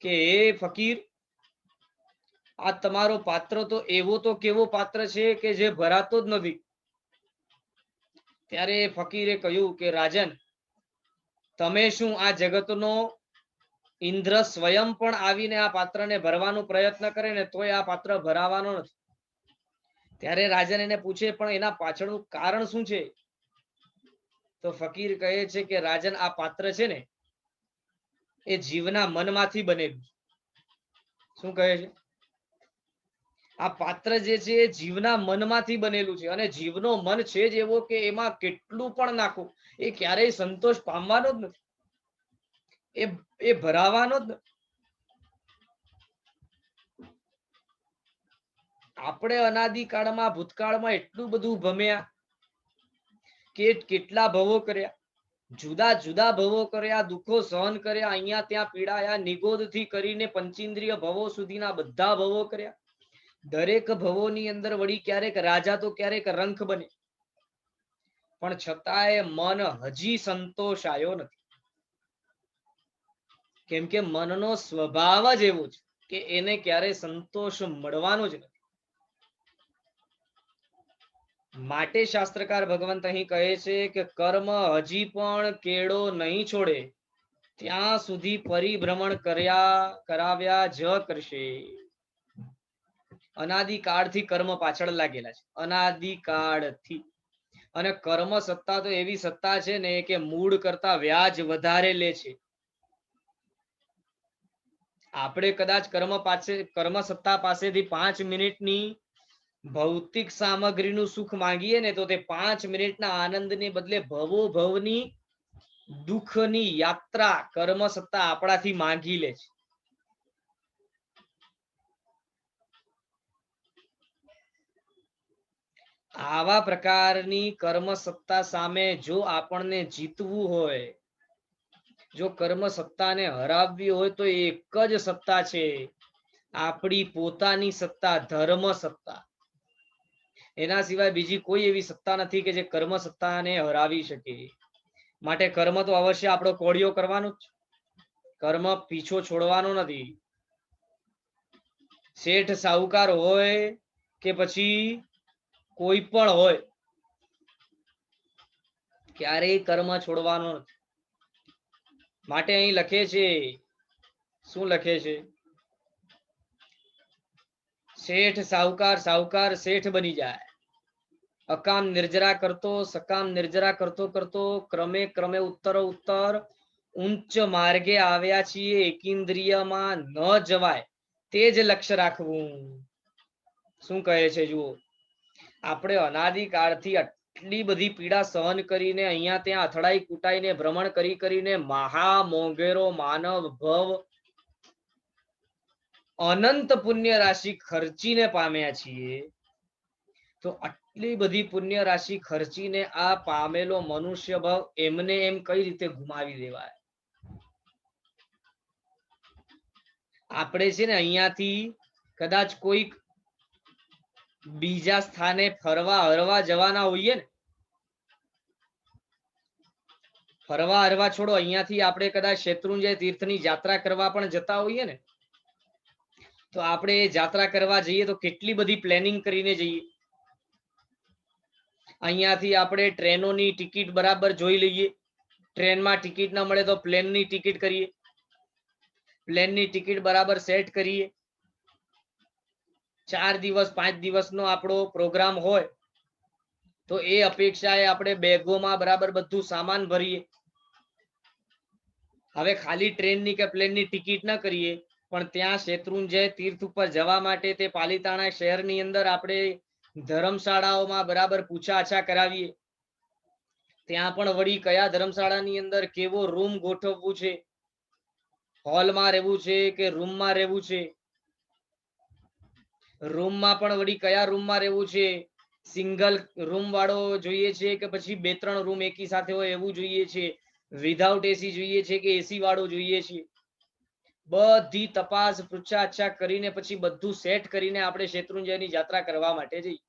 કે હે ફકીર, આ તમારો પાત્ર તો એવો તો કેવો પાત્ર છે કે જે ભરાતો જ નથી. ત્યારે ફકીરે કહ્યું કે રાજન, તમે શું આ જગતનો ઇન્દ્ર સ્વયં પણ આવીને આ પાત્રને ભરવાનો પ્રયત્ન કરે ને તોય આ પાત્ર ભરાવાનો નથી. ત્યારે રાજન એને પૂછે પણ એના પાછળનું કારણ શું છે? તો ફકીર કહે છે કે રાજન, આ પાત્ર છે ને એ જીવના મનમાંથી બનેલું. શું કહે છે? આ પાત્ર જે છે એ જીવના મનમાંથી બનેલું છે, અને જીવનો મન છે જ એવો કે એમાં કેટલું પણ નાખો એ ક્યારેય સંતોષ પામવાનો જ નથી. એ ભરાવાનો જ નથી. આપણે અનાદિકાળમાં ભૂતકાળમાં એટલું બધું ભમ્યા કે કેટલા ભવો કર્યા, જુદા જુદા ભવો કર્યા, દુઃખો સહન કર્યા, અહીંયા ત્યાં પીડાયા, નિગોદથી કરીને પંચેન્દ્રિય ભવો સુધીના બધા ભવો કર્યા. દરેક ભવોની અંદર વળી ક્યારેક રાજા તો ક્યારેક રંખ બને, પણ છતાંય મન હજી સંતોષાયો નથી. કેમ કે મનનો સ્વભાવ જ એવો છે કે એને ક્યારે સંતોષ મળવાનો જ નથી. માટે શાસ્ત્રકાર ભગવંત અહીં કહે છે કે કર્મ હજી પણ કેળો નહીં છોડે ત્યાં સુધી પરિભ્રમણ કરાવ્યા જ કરશે. અનાદિકાળથી કર્મ પાછળ લાગેલા છે, અનાદિકાળથી. અને કર્મ સત્તા તો એવી સત્તા છે ને કે મૂળ કરતા વ્યાજ વધારે લે છે. આપણે કદાચ કર્મ સત્તા પાસેથી 5 મિનિટની ભૌતિક સામગ્રીનું સુખ માંગીએ ને તો તે 5 મિનિટના આનંદને બદલે ભવો ભવની દુઃખની યાત્રા કર્મ સત્તા આપણાથી માંગી લે છે. આવા પ્રકારની કર્મ સત્તા સામે જો આપણને જીતવું હોય, જો કર્મ સત્તાને હરાવવી હોય, તો એક જ સત્તા છે, આપણી પોતાની સત્તા, ધર્મ સત્તા. એના સિવાય બીજી કોઈ એવી સત્તા નથી કે જે કર્મ સત્તાને હરાવી શકે. માટે કર્મ તો અવશ્ય આપણો કોળિયો કરવાનો જ, કર્મ પીછો છોડવાનો નથી. શેઠ સાહુકાર હોય કે પછી કોઈ પણ હોય, ક્યારેય કર્મ છોડવાનો નથી. માટે અહીં લખે છે, શું લખે છે? શેઠ સાહુકાર, સાહુકાર શેઠ બની જાય. અકામ નિર્જરા કરતો, સકામ નિર્જરા કરતો કરતો ક્રમે ક્રમે ઉત્તરો ઉત્તર ઉચ્ચ માર્ગે આવ્યા છીએ. એકેન્દ્રિયમાં ન જવાય તે જ લક્ષ્ય રાખવું. શું કહે છે જુઓ, આપણે અનાદિકાળથી આટલી બધી પીડા સહન કરીને અહીંયા ત્યાં અથડાઈ કૂટાઈને ભ્રમણ કરી કરીને મહા મોંઘેરો માનવ ભવ અનંત પુણ્ય રાશિ ખર્ચીને પામ્યા છીએ. તો આટલી બધી પુણ્ય રાશિ ખર્ચીને આ પામેલો મનુષ્ય ભાવ એમને એમ કઈ રીતે ગુમાવી દેવાય? આપણે છે ને અહીંયાથી કદાચ કોઈક બીજા સ્થાને ફરવા હરવા જવાના હોઈએ ને, ફરવા હરવા છોડો, અહીંયાથી આપણે કદાચ શેત્રુંજય તીર્થની યાત્રા કરવા પણ જતા હોઈએ ને, તો આપણે યાત્રા કરવા જઈએ તો કેટલી બધી પ્લેનિંગ કરીને જઈએ. અહીંયાથી આપણે ટ્રેનોની ટિકિટ બરાબર જોઈ લઈએ. ટ્રેનમાં ટિકિટ ન મળે તો પ્લેનની ટિકિટ કરીએ, પ્લેનની ટિકિટ બરાબર સેટ કરીએ. 4 દિવસ 5 દિવસનો આપણો પ્રોગ્રામ હોય તો એ અપેક્ષાએ આપણે બેગોમાં બરાબર બધું સામાન ભરીએ. હવે ખાલી ટ્રેનની કે પ્લેનની ટિકિટ ન કરીએ, પણ ત્યાં શેત્રુંજય તીર્થ ઉપર જવા માટે તે પાલિતાણા શહેરની અંદર આપણે ધર્મશાળાઓમાં બરાબર પૂછાઅછા કરાવીએ. ત્યાં પણ વળી કયા ધર્મશાળાની અંદર કેવો રૂમ ગોઠવવું છે, હોલમાં રહેવું છે કે રૂમમાં રહેવું છે, રૂમમાં પણ વળી કયા રૂમમાં રહેવું છે, સિંગલ રૂમ વાળો જોઈએ છે કે પછી 2-3 રૂમ એકી સાથે હોય એવું જોઈએ છે, વિધાઉટ એસી જોઈએ છે કે એસી વાળો જોઈએ છે. બધી તપાસ પૂછાઅછા કરીને પછી બધું સેટ કરીને આપણે શેત્રુંજયની યાત્રા કરવા માટે જઈએ.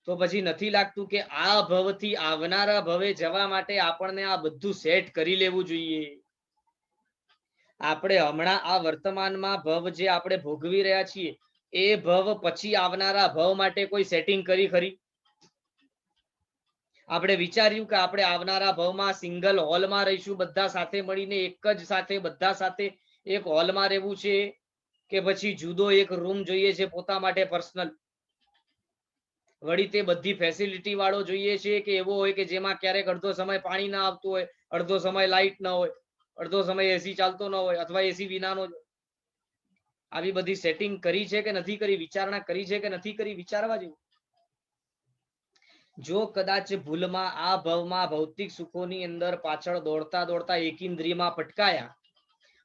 તો પછી નથી લાગતું કે આ ભવથી આવનારા ભવે જવા માટે આપણને આ બધું સેટ કરી લેવું જોઈએ? આપણે હમણાં આ વર્તમાનમાં ભવ જે આપણે ભોગવી રહ્યા છીએ, એ ભવ પછી આવનારા ભવ માટે કોઈ સેટિંગ કરી ખરી? આપણે વિચાર્યું કે આપણે આવનારા ભવમાં સિંગલ હોલમાં રહીશું, બધા સાથે મળીને એક જ સાથે બધા સાથે એક હોલમાં રહેવું છે, કે પછી જુદો એક રૂમ જોઈએ છે પોતા માટે પર્સનલ? વળી તે બધી ફેસિલિટી વાળો જોઈએ છે કે એવો હોય કે જેમાં ક્યારેક અડધો સમય પાણી ના આવતું હોય, અડધો સમય લાઈટ ન હોય, અડધો સમય એસી ચાલતો ન હોય અથવા એસી વિનાનો? આવી બધી સેટિંગ કરી છે કે નથી કરી? વિચારણા કરી છે કે નથી કરી? વિચારવા જેવું. જો કદાચ ભૂલમાં આ ભવમાં ભૌતિક સુખોની અંદર પાછળ દોડતા દોડતા એકેન્દ્રિયમાં પટકાયા,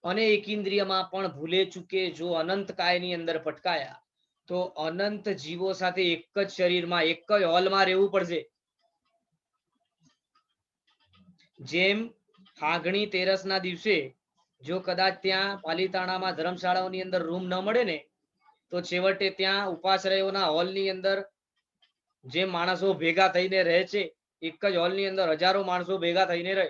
અને એકેન્દ્રિયમાં પણ ભૂલે ચૂકે જો અનંત કાયની અંદર પટકાયા, તો અનંત જીવો સાથે એક જ શરીરમાં એક જ હોલમાં રહેવું પડશે. જેમ ફાગણી તેરસના દિવસે જો કદાચ ત્યાં પાલિતાણામાં ધર્મશાળાઓની અંદર રૂમ ન મળે ને, તો છેવટે ત્યાં ઉપાશ્રયોના હોલની અંદર જે માણસો ભેગા થઈને રહે છે, એક જ હોલની અંદર હજારો માણસો ભેગા થઈને રહે,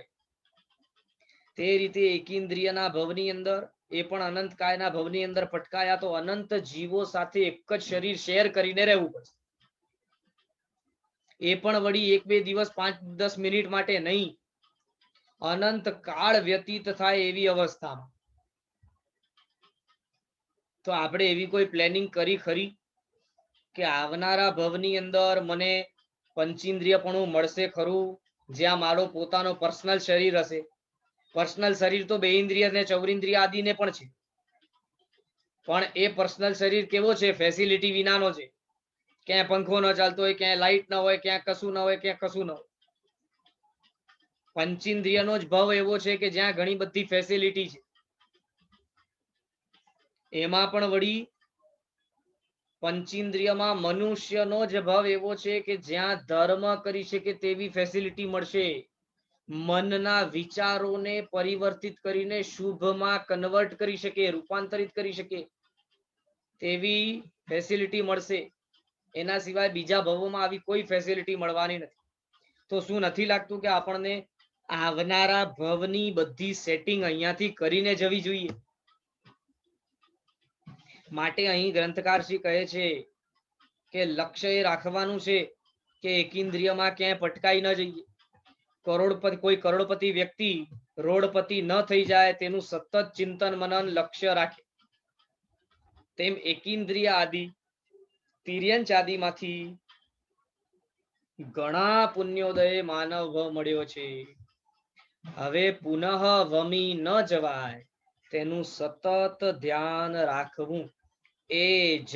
તે રીતે એકેન્દ્રિયના ભવની અંદર એ પણ અનંત કાયના ભવની અંદર પટકાયા તો અનંત જીવો સાથે એક જ શરીર શેર કરીને રહેવું પડશે. એ પણ વળી 1-2 દિવસ 5-10 મિનિટ માટે નહીં, અનંત કાળ વ્યતીત થાય એવી અવસ્થામાં. તો આપણે એવી કોઈ પ્લેનિંગ કરી ખરી કે આવનારા ભવની અંદર મને પંચેન્દ્રિયપણું મળશે ખરું, જ્યાં મારો પોતાનો પર્સનલ શરીર હશે? પર્સનલ શરીર તો 2 ઇન્દ્રિય ને ચૌરિન્દ્રિય આદિને પણ છે, પણ એ પર્સનલ શરીર કેવો છે? ફેસિલિટી વિનાનો છે. ક્યાંય પંખો ન ચાલતો હોય, ક્યાંય લાઈટ ન હોય, ક્યાંય કશું ન હોય, ક્યાંય કશું ન હોય. પંચેન્દ્રિયનો જ ભવ એવો છે કે જ્યાં ઘણી બધી ફેસિલિટી છે. એમાં પણ વળી પંચેન્દ્રિયમાં મનુષ્યનો જ ભવ એવો છે કે જ્યાં ધર્મ કરી શકે તેવી ફેસિલિટી મળશે. મનના વિચારોને પરિવર્તિત કરીને શુભમાં કન્વર્ટ કરી શકે, રૂપાંતરિત કરી શકે તેવી ફેસિલિટી મળશે. એના સિવાય બીજા ભવોમાં આવી કોઈ ફેસિલિટી મળવાની નથી. તો શું નથી લાગતું કે આપણને આવનારા ભવની બધી સેટિંગ અહીંયાથી કરીને જવી જોઈએ? માટે અહીં ગ્રંથકારશ્રી કહે છે કે લક્ષ્ય એ રાખવાનું છે કે એકેન્દ્રિયમાં ક્યાંય પટકાઈ ન જઈએ. કોઈ કરોડપતિ વ્યક્તિ રોડપતિ ન થઈ જાય તેનું સતત ચિંતન મનન લક્ષ્ય રાખે, તેમ એકેન્દ્રિય આદિ તિર્યંચ આદિમાંથી ઘણા પુણ્યોદય માનવ મળ્યો છે. હવે પુનઃ વમી ન જવાય તેનું સતત ધ્યાન રાખવું એ જ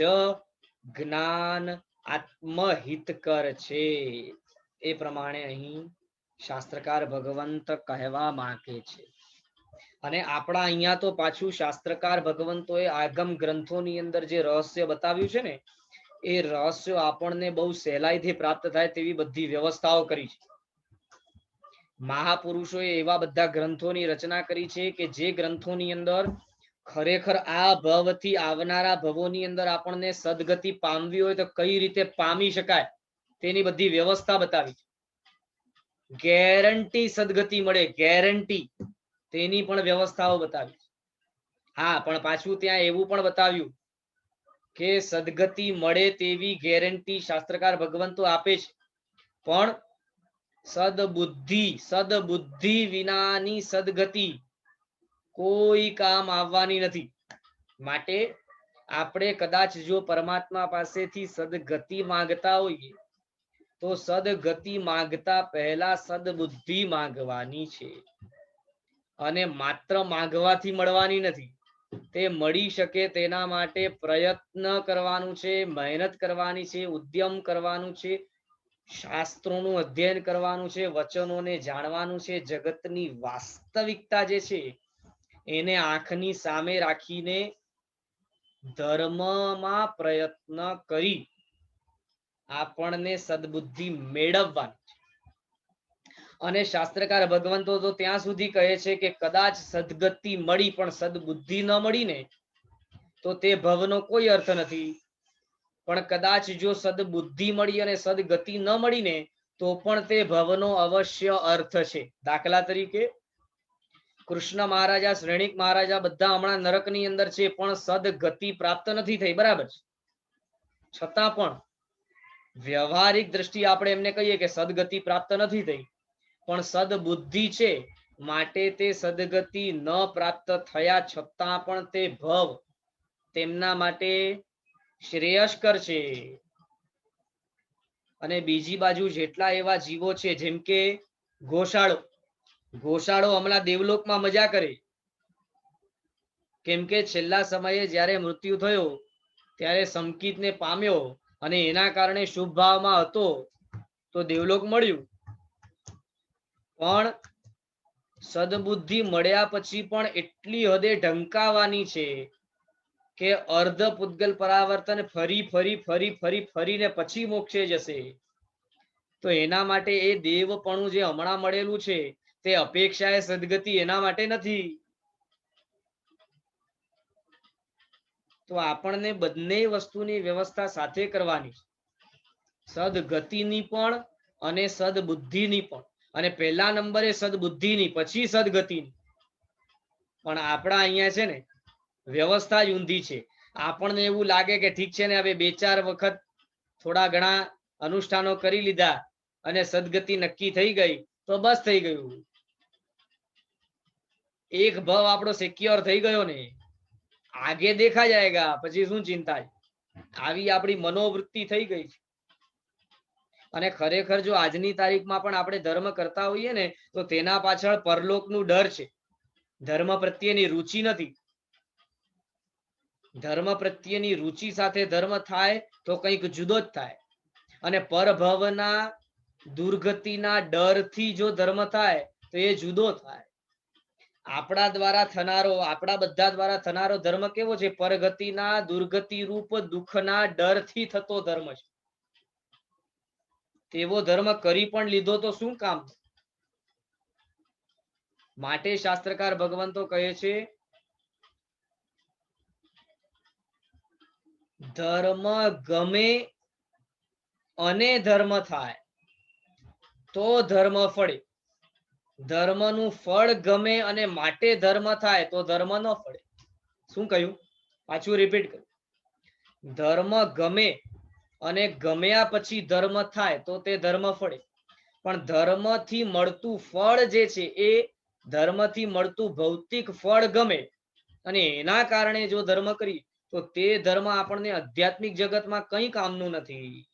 જ્ઞાન આત્મહિતકર છે. એ પ્રમાણે અહીં શાસ્ત્રકાર ભગવંત કહેવા માંગે છે. અને આપણા અહીંયા તો પાછું શાસ્ત્રકાર ભગવંતોએ આગમ ગ્રંથોની અંદર જે રહસ્ય બતાવ્યું છે ને, એ રહસ્યો આપણને બહુ સહેલાઈથી પ્રાપ્ત થાય તેવી બધી વ્યવસ્થાઓ કરી છે. મહાપુરુષોએ એવા બધા ગ્રંથોની રચના કરી છે કે જે ગ્રંથોની અંદર ખરેખર આ ભવથી આવનારા ભવોની અંદર આપણને સદગતિ પામવી હોય તો કઈ રીતે પામી શકાય તેની બધી વ્યવસ્થા બતાવી છે. ગેરંટી સદગતિ મળે, ગેરંટી, તેની પણ વ્યવસ્થાઓ બતાવી. હા, પણ પાછું ત્યાં એવું પણ બતાવ્યું કે સદગતિ મળે તેવી ગેરંટી શાસ્ત્રકાર ભગવંતો આપે છે, પણ સદબુદ્ધિ વિનાની સદગતિ કોઈ કામ આવવાની નથી. માટે આપણે કદાચ જો પરમાત્મા પાસેથી સદગતિ માંગતા હોઈએ તો સદગતિ માંગતા પહેલા સદબુદ્ધિ માંગવાની છે. અને માત્ર માંગવાથી મળવાની નથી, તે મળી શકે તેના માટે પ્રયત્ન કરવાનું છે, મહેનત કરવાની છે, ઉદ્યમ કરવાનું છે, શાસ્ત્રોનું અધ્યયન કરવાનું છે, વચનોને જાણવાનું છે, જગતની વાસ્તવિકતા જે છે એને આંખની સામે રાખીને ધર્મમાં પ્રયત્ન કરી આપણને સદબુદ્ધિ મેળવવાની છે. અને શાસ્ત્રકાર ભગવંતો તો ત્યાં સુધી કહે છે કે કદાચ સદગતિ મળી પણ સદબુદ્ધિ ન મળીને તો તે ભવનો કોઈ અર્થ નથી. પણ કદાચ જો સદબુદ્ધિ મળી અને સદગતિ ન મળીને તો પણ તે ભવનો અવશ્ય અર્થ છે. દાખલા તરીકે કૃષ્ણ મહારાજા, શ્રેણિક મહારાજા બધા હમણાં નરકની અંદર છે, પણ સદગતિ પ્રાપ્ત નથી થઈ, બરાબર છે. છતાં પણ વ્યવહારિક દ્રષ્ટિએ આપણે એમને કહીએ કે સદગતિ પ્રાપ્ત નથી થઈ, પણ સદબુદ્ધિ છે, માટે તે સદગતિ ન પ્રાપ્ત થયા છતાં પણ તે ભવ તેમના માટે શ્રેયસ્કર છે. અને બીજી બાજુ જેટલા એવા જીવો છે, જેમ કે ગોશાળો હમણાં દેવલોકમાં મજા કરે, કેમ કે છેલ્લા સમયે જ્યારે મૃત્યુ થયો ત્યારે સંકિતને પામ્યો અને એના કારણે શુભ ભાવમાં હતો તો દેવલોક મળ્યું. પણ સદબુદ્ધિ મળ્યા પછી પણ એટલી હદે ઢંકાવાની છે કે અર્ધ પૂતગલ પરાવર્તન ફરીને પછી મોક્ષે જશે. તો એના માટે એ દેવપણું જે હમણાં મળેલું છે તે અપેક્ષાએ સદગતિ એના માટે નથી. તો આપણને બંને વસ્તુની વ્યવસ્થા સાથે કરવાની છે, સદગતિની પણ અને સદબુદ્ધિની પણ. અને પહેલા નંબરે સદબુદ્ધિની, પછી સદગતિની. પણ આપણા અહીંયા છે ને વ્યવસ્થા જ ઊંધી છે. આપણને એવું લાગે કે ઠીક છે ને, હવે 2-4 વખત થોડા ઘણા અનુષ્ઠાનો કરી લીધા અને સદગતિ નક્કી થઈ ગઈ તો બસ થઈ ગયું, એક ભવ આપણો સિક્યોર થઈ ગયો ને, આગે દેખા જાયગા, પછી શું ચિંતા. આવી આપણી મનોવૃત્તિ થઈ ગઈ છે. અને ખરેખર જો આજની તારીખમાં પણ આપણે ધર્મ કરતા હોઈએ ને તો તેના પાછળ પરલોકનું ડર છે, ધર્મ પ્રત્યેની રુચિ નથી. ધર્મ પ્રત્યેની રુચિ સાથે ધર્મ થાય તો કંઈક જુદો જ થાય. અને પરભવના દુર્ગતિના ડરથી જો ધર્મ થાય તો એ જુદો થાય. આપણા દ્વારા થનારો, આપણા બધા દ્વારા થનારો ધર્મ કેવો છે? પરગતિના દુર્ગતિ રૂપ દુઃખના ડરથી થતો ધર્મ છે. તેવો ધર્મ કરી પણ લીધો તો શું કામ? માટે શાસ્ત્રકાર ભગવંતો કહે છે, ધર્મ ગમે અને ધર્મ થાય તો ધર્મ ફળે. ધર્મનું ફળ ગમે અને માટે ધર્મ થાય તો ધર્મ ન ફળે. શું કહ્યું? પાછું રિપીટ કરું. ધર્મ ગમે અને ગમ્યા પછી ધર્મ થાય તો તે ધર્મ ફળે. પણ ધર્મથી મળતું ફળ જે છે એ ધર્મથી મળતું ભૌતિક ફળ ગમે અને એના કારણે જો ધર્મ કરી તો તે ધર્મ આપણને આધ્યાત્મિક જગતમાં કંઈ કામનું નથી.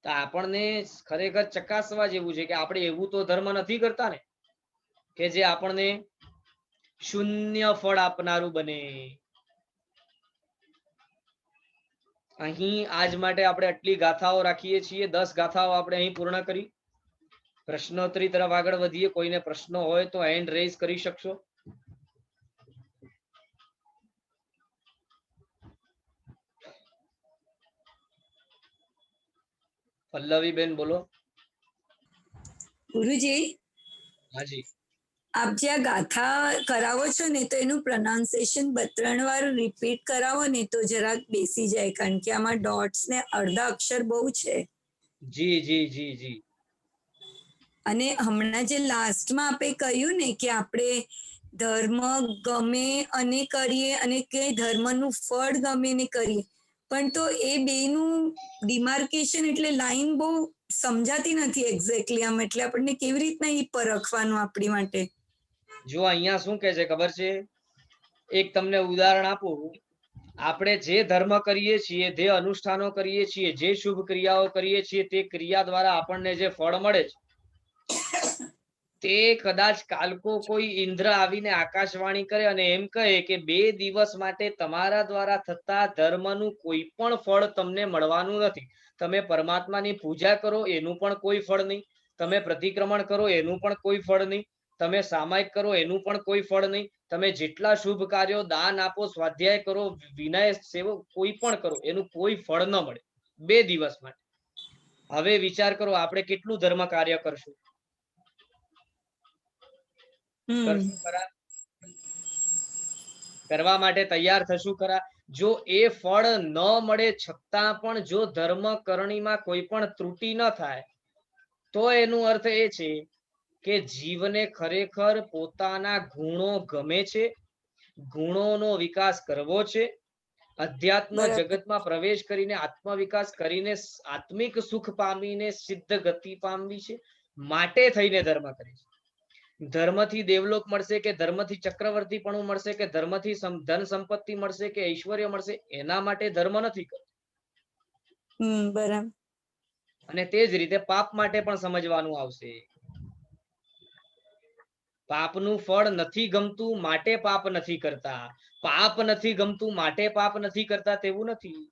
તો આપણને ખરેખર ચકાસવા જેવું છે કે આપણે એવું તો ધર્મ નથી કરતા ને કે જે આપણને શૂન્ય ફળ આપનારું બને. અહીં આજ માટે આપણે આટલી ગાથાઓ રાખીએ છીએ. 10 ગાથાઓ આપણે અહીં પૂર્ણ કરી. પ્રશ્નોત્તરી તરફ આગળ વધીએ. કોઈને પ્રશ્નો હોય તો હેન્ડ રેઝ કરી શકશો. પલ્લવીબેન બોલો. ગુરુજી, હાજી. આપ જે આ ગાથા કરાવો છો ને તો એનું પ્રોનાઉન્સિએશન 2-3 વાર રિપીટ કરાવો ને તો જરાક બેસી જાય, કારણ કે આમાં ડોટ્સ ને અડધા અક્ષર બહુ છે. જી જી જી જી. અને હમણાં જે લાસ્ટમાં આપે કહ્યું ને કે આપણે ધર્મ ગમે અને કરીએ અને કે ધર્મનું ફળ ગમે ને કરીએ, પણ તો એ બેનું ડિમાર્કેશન એટલે લાઈન બહુ સમજાતી નથી એક્ઝેક્ટલી આમ, એટલે આપણને કેવી રીતના એ પરખવાનું આપણી માટે? જો અહીંયા શું કહે છે ખબર છે? એક તમને ઉદાહરણ આપું. આપણે જે ધર્મ કરીએ છીએ, જે અનુષ્ઠાનો કરીએ છીએ, જે શુભ ક્રિયાઓ કરીએ છીએ, તે ક્રિયા દ્વારા આપણને જે ફળ મળે છે તે કદાચ કાલકો કોઈ ઇન્દ્ર આવીને આકાશવાણી કરે અને એમ કહે કે 2 દિવસ માટે તમારા દ્વારા થતા ધર્મનું કોઈ પણ ફળ તમને મળવાનું નથી. તમે પરમાત્માની પૂજા કરો એનું પણ કોઈ ફળ નહીં, તમે પ્રતિક્રમણ કરો એનું પણ કોઈ ફળ નહીં, તમે સામાયિક કરો એનું પણ કોઈ ફળ નહીં, તમે જેટલા શુભ કાર્યો, દાન આપો, સ્વાધ્યાય કરો, વિનય સેવો કોઈ પણ કરો, એનું કોઈ ફળ ન મળે 2 દિવસ માટે. હવે વિચાર કરો આપણે કેટલું ધર્મ કાર્ય કરશું? કરશું ખરા? કરવા માટે તૈયાર થશું ખરા? જો એ ફળ ન મળે છતાં પણ જો ધર્મ કરણીમાં કોઈ પણ ત્રુટિ ન થાય તો એનું અર્થ એ છે કે જીવને ખરેખર પોતાના ગુણો ગમે છે, ગુણોનો વિકાસ કરવો છે, અધ્યાત્મ જગતમાં પ્રવેશ કરીને આત્મ વિકાસ કરીને આત્મિક સુખ પામીને સિદ્ધ ગતિ પામવી છે, માટે થઈને ધર્મ કરે છે. ધર્મથી દેવલોક મળશે કે ધર્મથી ચક્રવર્તીપણું મળશે કે ધર્મથી ધન સંપત્તિ મળશે કે ઐશ્વર્ય મળશે એના માટે ધર્મ નથી કરતો. બરાબર. અને તે જ રીતે પાપ માટે પણ સમજવાનું આવશે. પાપનું ફળ નથી ગમતું માટે પાપ નથી કરતા, પાપ નથી ગમતું માટે પાપ નથી કરતા તેવું નથી.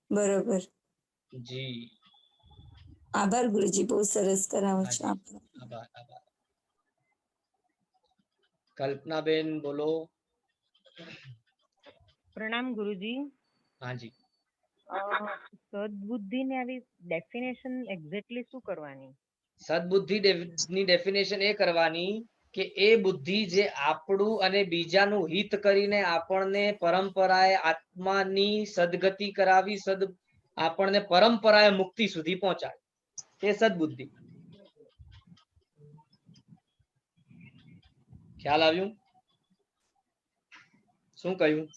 બરોબર. જી. આભાર ગુરુજી, બહુ સરસ કરાવો છો. આભાર. આભાર. કલ્પનાબેન બોલો. પ્રણામ ગુરુજી. હાજી. સદબુદ્ધિ ને આવી ડેફિનેશન એક્ઝેક્ટલી શું કરવાની? સદબુદ્ધિ ની ડેફિનેશન એ કરવાની કે એ બુદ્ધિ જે આપણું અને બીજાનું હિત કરીને આપણને પરંપરાએ આત્માની સદગતિ કરાવી, આપણને પરંપરાએ મુક્તિ સુધી પહોંચાડે, તે સદબુદ્ધિ. ખ્યાલ આવ્યું? શું કહ્યું?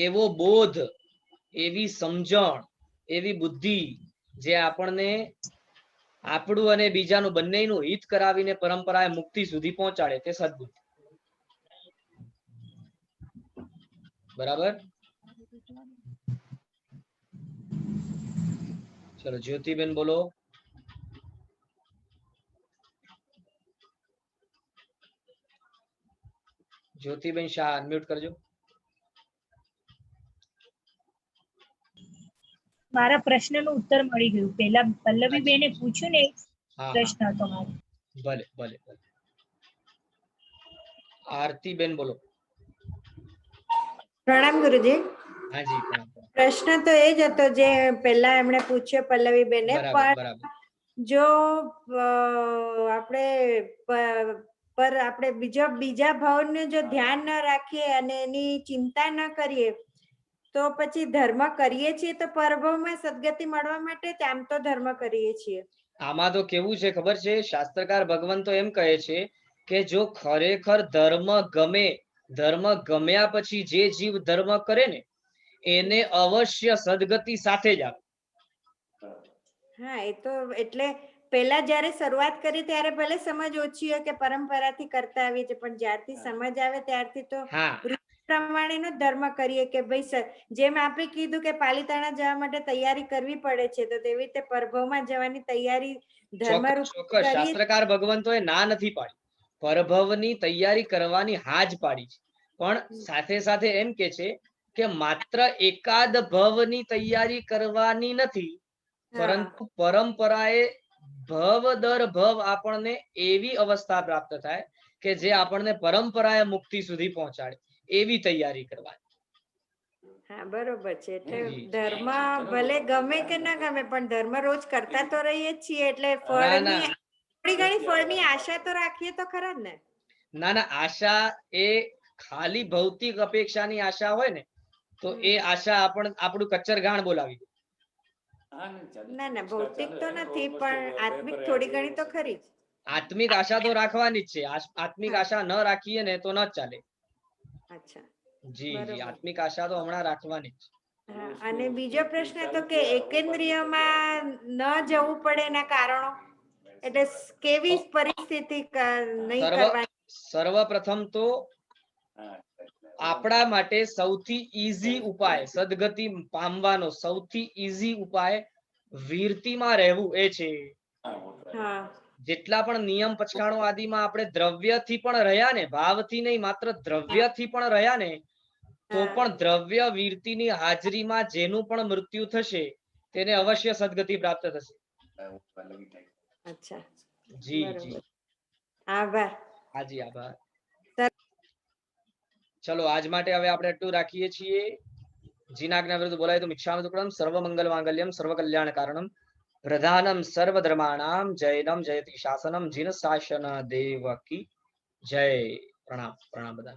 એવો બોધ, એવી સમજણ, એવી બુદ્ધિ જે આપણને આપણું અને બીજાનું બંનેનું હિત કરાવીને પરંપરાએ મુક્તિ સુધી પહોંચાડે, તે સદબુદ્ધિ. બરાબર? ચલો જ્યોતિબેન બોલો. જ્યોતિબેન શાહ અનમ્યુટ કરજો. મારા પ્રશ્નનું ઉત્તર મળી ગયું. પહેલા પલ્લવી બેને પૂછ્યું ને હા પ્રશ્ન હતો મારો. ભલે ભલે ભલે. આરતી બેન બોલો. પ્રણામ ગુરુજી. હાજી પ્રણામ. પ્રશ્ન તો એ જ હતો જે પહેલા એમણે પૂછ્યો પલ્લવી બેને, બરાબર પણ બરાબર. જો આપણે આપણે બીજા ભાવને જો ધ્યાન ન રાખીએ અને એની ચિંતા ન કરીએ તો પછી ધર્મ કરીએ છીએ તો પરભવમાં સદગતિ મળવા માટે જ આમ તો ધર્મ કરીએ છીએ. આમાં તો કેવું છે ખબર છે, શાસ્ત્રકાર ભગવાન તો એમ કહે છે કે જો ખરેખર ધર્મ ગમ્યા પછી જે જીવ ધર્મ કરે ને એને અવશ્ય સદગતિ સાથે જ આવે. હા, એ તો એટલે પહેલા જયારે શરૂઆત કરી ત્યારે ભલે સમજ ઓછી હોય કે પરંપરાથી કરતા આવીએ છીએ, પણ જ્યારથી સમજ આવે ત્યારથી તો હા પ્રમાણેનો ધર્મ કરીએ કે ભાઈ જેમ આપણે કીધું કે પાલિતાણા જવા માટે તૈયારી કરવી પડે છે, તો તેવી રીતે પરભવમાં જવાની તૈયારી ધર્મરૂપ ચોક્કસ. શાસ્ત્રકાર ભગવાન તો એ ના નથી પાડી, પરભવની તૈયારી કરવાની હા જ પાડી છે, પણ સાથે સાથે એમ કે છે કે માત્ર એકાદ ભવની તૈયારી કરવાની નથી, પરંતુ પરંપરાએ ભવ દર ભવ આપણને એવી અવસ્થા પ્રાપ્ત થાય કે જે આપણને પરંપરાએ મુક્તિ સુધી પહોંચાડે એવી તૈયારી કરવાની. હા, બરોબર છે. એટલે ધર્મ ભલે ગમે કે ના ગમે પણ ધર્મ રોજ કરતા તો રહીએ જ છીએ, એટલે ફળની થોડી ઘણી ફળની આશા તો રાખીએ તો ખરા જ ને. ના ના, આશા એ ખાલી ભૌતિક અપેક્ષાની આશા હોય ને તો એ આશા આપણું કચ્ચર ગાણ બોલાવી. ના ના, ભૌતિક તો નથી પણ આત્મિક થોડી ઘણી તો ખરી જ. આત્મિક આશા તો રાખવાની જ છે. આત્મિક આશા ન રાખીએ ને તો ન ચાલે. અચ્છા, જી જી, આત્મિક આશા તો હમણાં રાખવાની જ. અને બીજો પ્રશ્ન તો કે એકેન્દ્રિયમાં ન જવું પડે એના કારણો, એટલે કેવી પરિસ્થિતિ નહીં કરવાની. સર્વપ્રથમ તો આપણા માટે સૌથી ઈઝી ઉપાય, સદગતિ પામવાનો સૌથી ઈઝી ઉપાય વીરતીમાં રહેવું એ છે. જેટલા પણ નિયમ પચકાણો આદિમાં આપણે દ્રવ્યથી પણ રહ્યા ને, ભાવથી નહીં માત્ર દ્રવ્યથી પણ રહ્યા ને, તો પણ દ્રવ્ય વીરતીની હાજરીમાં જેનું પણ મૃત્યુ થશે તેને અવશ્ય સદગતિ પ્રાપ્ત થશે. અચ્છા, જી જી, આભાર. હાજી આભાર. ચલો આજ માટે હવે આપણે એટલું રાખીએ છીએ. જીનાજ્ઞા વિરુદ્ધ બોલાય તો મિચ્છામિ દુક્કડમ, સર્વમંગલ માંગલ્યમ, સર્વકલ્યાણ કારણમ, પ્રધાનમ સર્વધર્માણામ, જયનમ જયતિ શાસનમ, જીન શાસન દેવ કી જય. પ્રણામ પ્રણામ બધા.